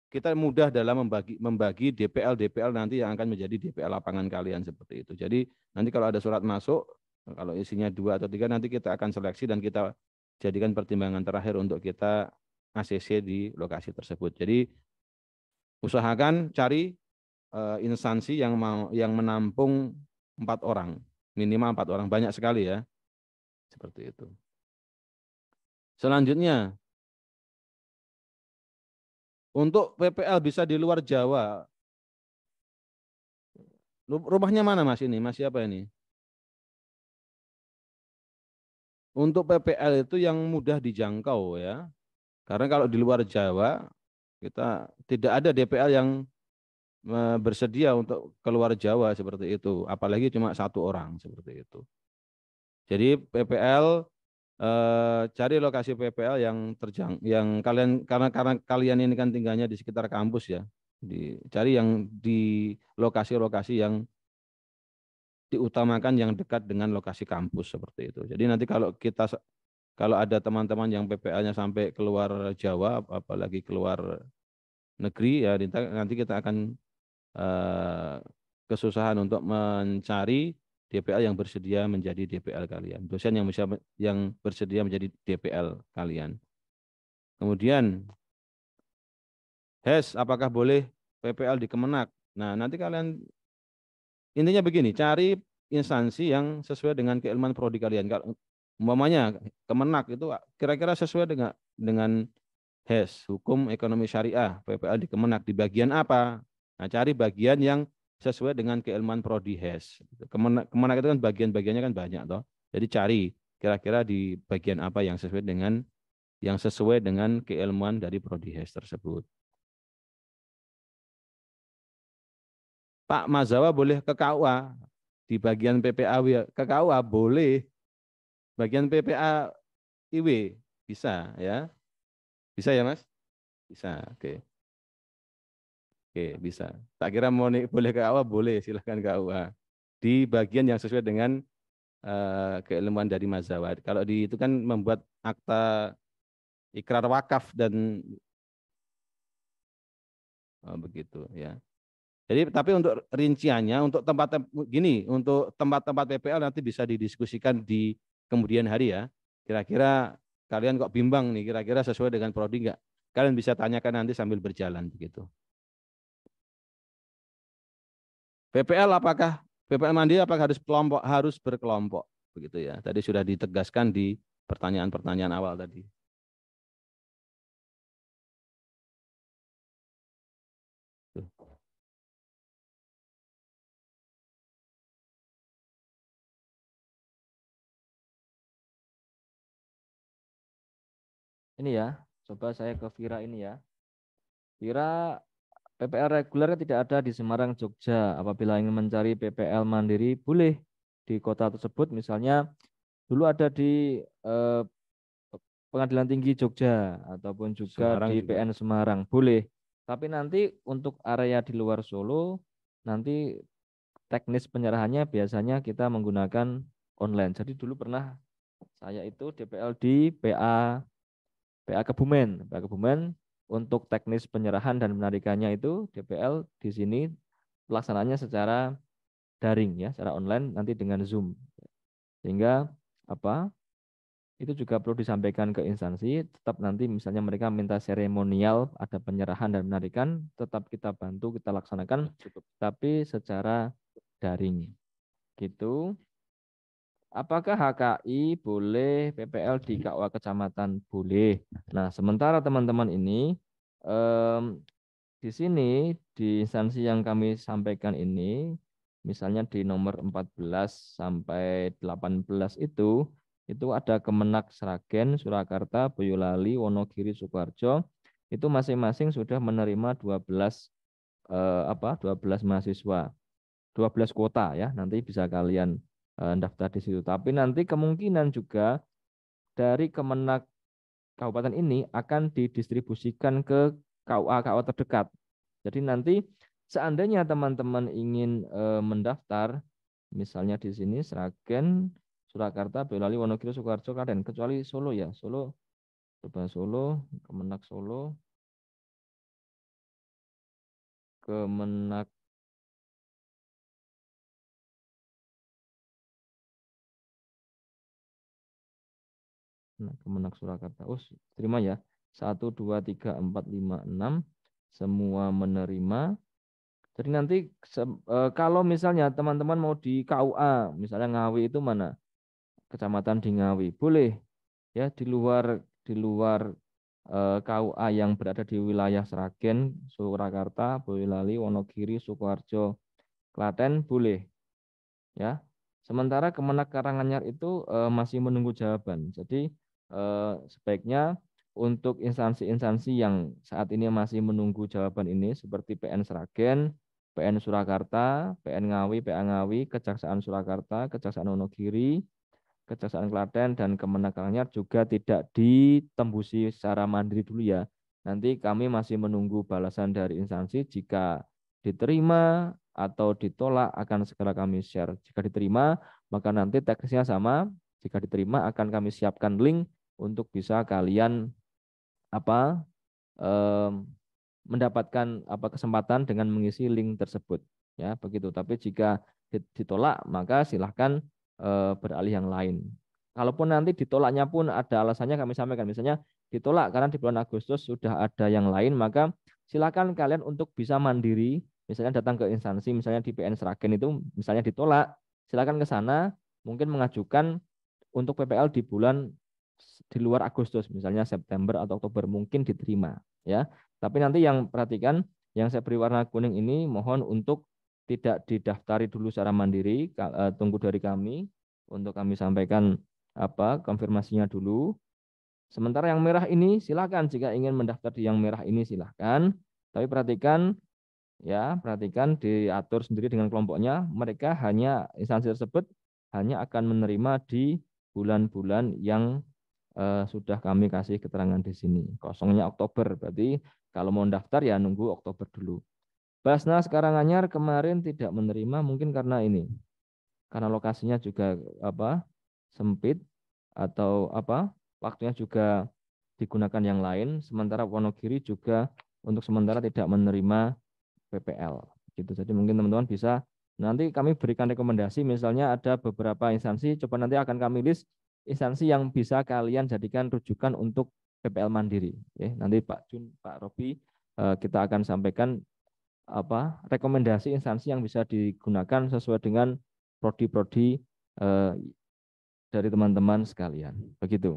kita mudah dalam membagi DPL nanti yang akan menjadi DPL lapangan kalian seperti itu. Jadi nanti kalau ada surat masuk, kalau isinya 2 atau 3 nanti kita akan seleksi dan kita jadikan pertimbangan terakhir untuk kita ACC di lokasi tersebut. Jadi usahakan cari instansi yang menampung 4 orang, minimal 4 orang, banyak sekali ya, seperti itu. Selanjutnya, untuk PPL bisa di luar Jawa. Rumahnya mana Mas ini? Mas siapa ini? Untuk PPL itu yang mudah dijangkau ya. Karena kalau di luar Jawa, kita tidak ada DPL yang bersedia untuk keluar Jawa seperti itu. Apalagi cuma 1 orang seperti itu. Jadi PPL cari lokasi PPL yang kalian karena kalian ini kan tinggalnya di sekitar kampus ya. Cari yang di lokasi-lokasi yang diutamakan yang dekat dengan lokasi kampus seperti itu. Jadi nanti kalau ada teman-teman yang PPL-nya sampai keluar Jawa, apalagi keluar negeri ya, nanti kita akan kesusahan untuk mencari DPL yang bersedia menjadi DPL kalian, dosen yang bersedia menjadi DPL kalian. Kemudian HES, apakah boleh PPL di Kemenak? Nah, nanti kalian intinya begini, cari instansi yang sesuai dengan keilmuan prodi kalian. Kalau umpamanya Kemenak itu kira-kira sesuai dengan HES, Hukum Ekonomi Syariah, PPL di Kemenak di bagian apa? Nah, cari bagian yang sesuai dengan keilmuan prodi HES. Kemenak itu kan bagian-bagiannya kan banyak toh. Jadi cari kira-kira di bagian apa yang sesuai dengan keilmuan dari prodi HES tersebut. Pak Mazawa boleh ke KUA di bagian PPA ke KUA boleh. Bagian PPA IW bisa ya. Bisa ya Mas? Bisa. Oke. Oke, bisa. Tak kira boleh ke KUA, boleh, silahkan ke KUA. Di bagian yang sesuai dengan keilmuan dari Mazawa. Kalau itu kan membuat akta ikrar wakaf dan begitu ya. Jadi tapi untuk rinciannya, untuk tempat-tempat PPL nanti bisa didiskusikan di kemudian hari ya. Kira-kira kalian kok bimbang nih, kira-kira sesuai dengan prodi enggak? Kalian bisa tanyakan nanti sambil berjalan begitu. PPL mandiri apakah harus berkelompok begitu ya. Tadi sudah ditegaskan di pertanyaan-pertanyaan awal tadi. Tuh. Ini ya, coba saya ke Vira ini ya. Vira, PPL reguler tidak ada di Semarang, Jogja. Apabila ingin mencari PPL mandiri, boleh di kota tersebut. Misalnya dulu ada di Pengadilan Tinggi Jogja ataupun juga Semarang di juga. PN Semarang, boleh. Tapi nanti untuk area di luar Solo, nanti teknis penyerahannya biasanya kita menggunakan online. Jadi dulu pernah saya itu DPL di PA Kebumen. PA Kebumen untuk teknis penyerahan dan penarikannya itu DPL di sini pelaksanaannya secara daring ya, secara online nanti dengan Zoom. Sehingga itu juga perlu disampaikan ke instansi, tetap nanti misalnya mereka minta seremonial, ada penyerahan dan penarikan, tetap kita bantu, kita laksanakan, tapi secara daring. Gitu. Apakah HKI boleh PPL di KUA kecamatan? Boleh. Nah, sementara teman-teman ini di sini di instansi yang kami sampaikan ini, misalnya di nomor 14 sampai 18 itu itu ada Kemenak Sragen, Surakarta, Boyolali, Wonogiri, Sukoharjo. Itu masing-masing sudah menerima 12 mahasiswa, 12 kuota ya. Nanti bisa kalian daftar di situ. Tapi nanti kemungkinan juga dari Kemenak Kabupaten ini akan didistribusikan ke KUA terdekat. Jadi nanti seandainya teman-teman ingin mendaftar, misalnya di sini Sragen, Surakarta, Boyolali, Wonogiri, Sukoharjo, Klaten, kecuali Solo ya. Solo, coba Solo, Kemenak Solo, Kemenak Kemenak Surakarta. Oh, terima ya. 1, 2, 3, 4, 5, 6. Semua menerima. Jadi nanti kalau misalnya teman-teman mau di KUA, misalnya Ngawi itu mana? Kecamatan di Ngawi. Boleh ya di luar KUA yang berada di wilayah Sragen, Surakarta, Boyolali, Wonogiri, Sukoharjo, Klaten boleh. Ya. Sementara Kemenak Karanganyar itu masih menunggu jawaban. Jadi sebaiknya untuk instansi-instansi yang saat ini masih menunggu jawaban ini seperti PN Sragen, PN Surakarta, PN Ngawi, PA Ngawi, Kejaksaan Surakarta, Kejaksaan Wonogiri, Kejaksaan Klaten dan Kemenak Karanganyar juga tidak ditembusi secara mandiri dulu ya. Nanti kami masih menunggu balasan dari instansi. Jika diterima atau ditolak akan segera kami share. Jika diterima maka nanti teknisnya sama. Jika diterima akan kami siapkan link untuk bisa kalian mendapatkan kesempatan dengan mengisi link tersebut ya begitu. Tapi jika ditolak maka silahkan beralih yang lain. Kalaupun nanti ditolaknya pun ada alasannya kami sampaikan. Misalnya ditolak karena di bulan Agustus sudah ada yang lain, maka silakan kalian untuk bisa mandiri. Misalnya datang ke instansi, misalnya di PN Sragen itu misalnya ditolak, silakan ke sana, mungkin mengajukan untuk PPL di luar Agustus, misalnya September atau Oktober mungkin diterima ya. Tapi nanti yang perhatikan, yang saya beri warna kuning ini mohon untuk tidak didaftari dulu secara mandiri, tunggu dari kami untuk kami sampaikan konfirmasinya dulu. Sementara yang merah ini silakan jika ingin mendaftar di yang merah ini silakan. Tapi perhatikan ya, perhatikan diatur sendiri dengan kelompoknya. Mereka hanya instansi tersebut hanya akan menerima di bulan-bulan yang sudah kami kasih keterangan di sini. Kosongnya Oktober, berarti kalau mau daftar ya nunggu Oktober dulu. Basnas Karanganyar kemarin tidak menerima mungkin karena ini. Karena lokasinya juga sempit atau waktunya juga digunakan yang lain, sementara Wonogiri juga untuk sementara tidak menerima PPL gitu. Jadi mungkin teman-teman bisa nanti kami berikan rekomendasi, misalnya ada beberapa instansi, coba nanti akan kami list instansi yang bisa kalian jadikan rujukan untuk PPL mandiri. Nanti Pak Jun, Pak Robi kita akan sampaikan rekomendasi instansi yang bisa digunakan sesuai dengan prodi-prodi dari teman-teman sekalian. Begitu.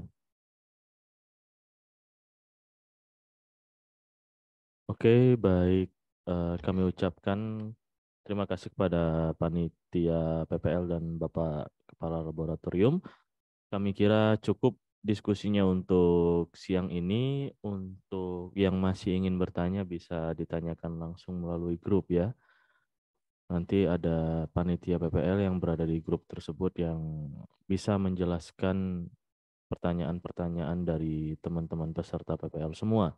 Oke, baik. Kami ucapkan terima kasih kepada panitia PPL dan Bapak Kepala Laboratorium. Kami kira cukup diskusinya untuk siang ini. Untuk yang masih ingin bertanya bisa ditanyakan langsung melalui grup ya. Nanti ada panitia PPL yang berada di grup tersebut yang bisa menjelaskan pertanyaan-pertanyaan dari teman-teman peserta PPL semua.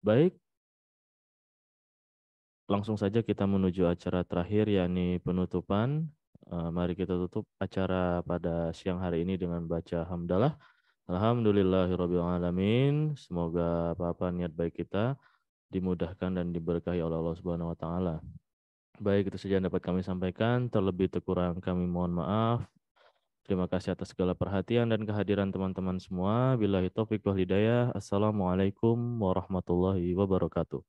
Baik, langsung saja kita menuju acara terakhir yakni penutupan. Mari kita tutup acara pada siang hari ini dengan baca hamdalah. Alhamdulillahirabbil alamin. Semoga apa-apa niat baik kita dimudahkan dan diberkahi oleh Allah Subhanahu wa taala. Baik, itu saja yang dapat kami sampaikan. Terlebih terkurang kami mohon maaf. Terima kasih atas segala perhatian dan kehadiran teman-teman semua. Billahi taufiq wal hidayah. Assalamualaikum warahmatullahi wabarakatuh.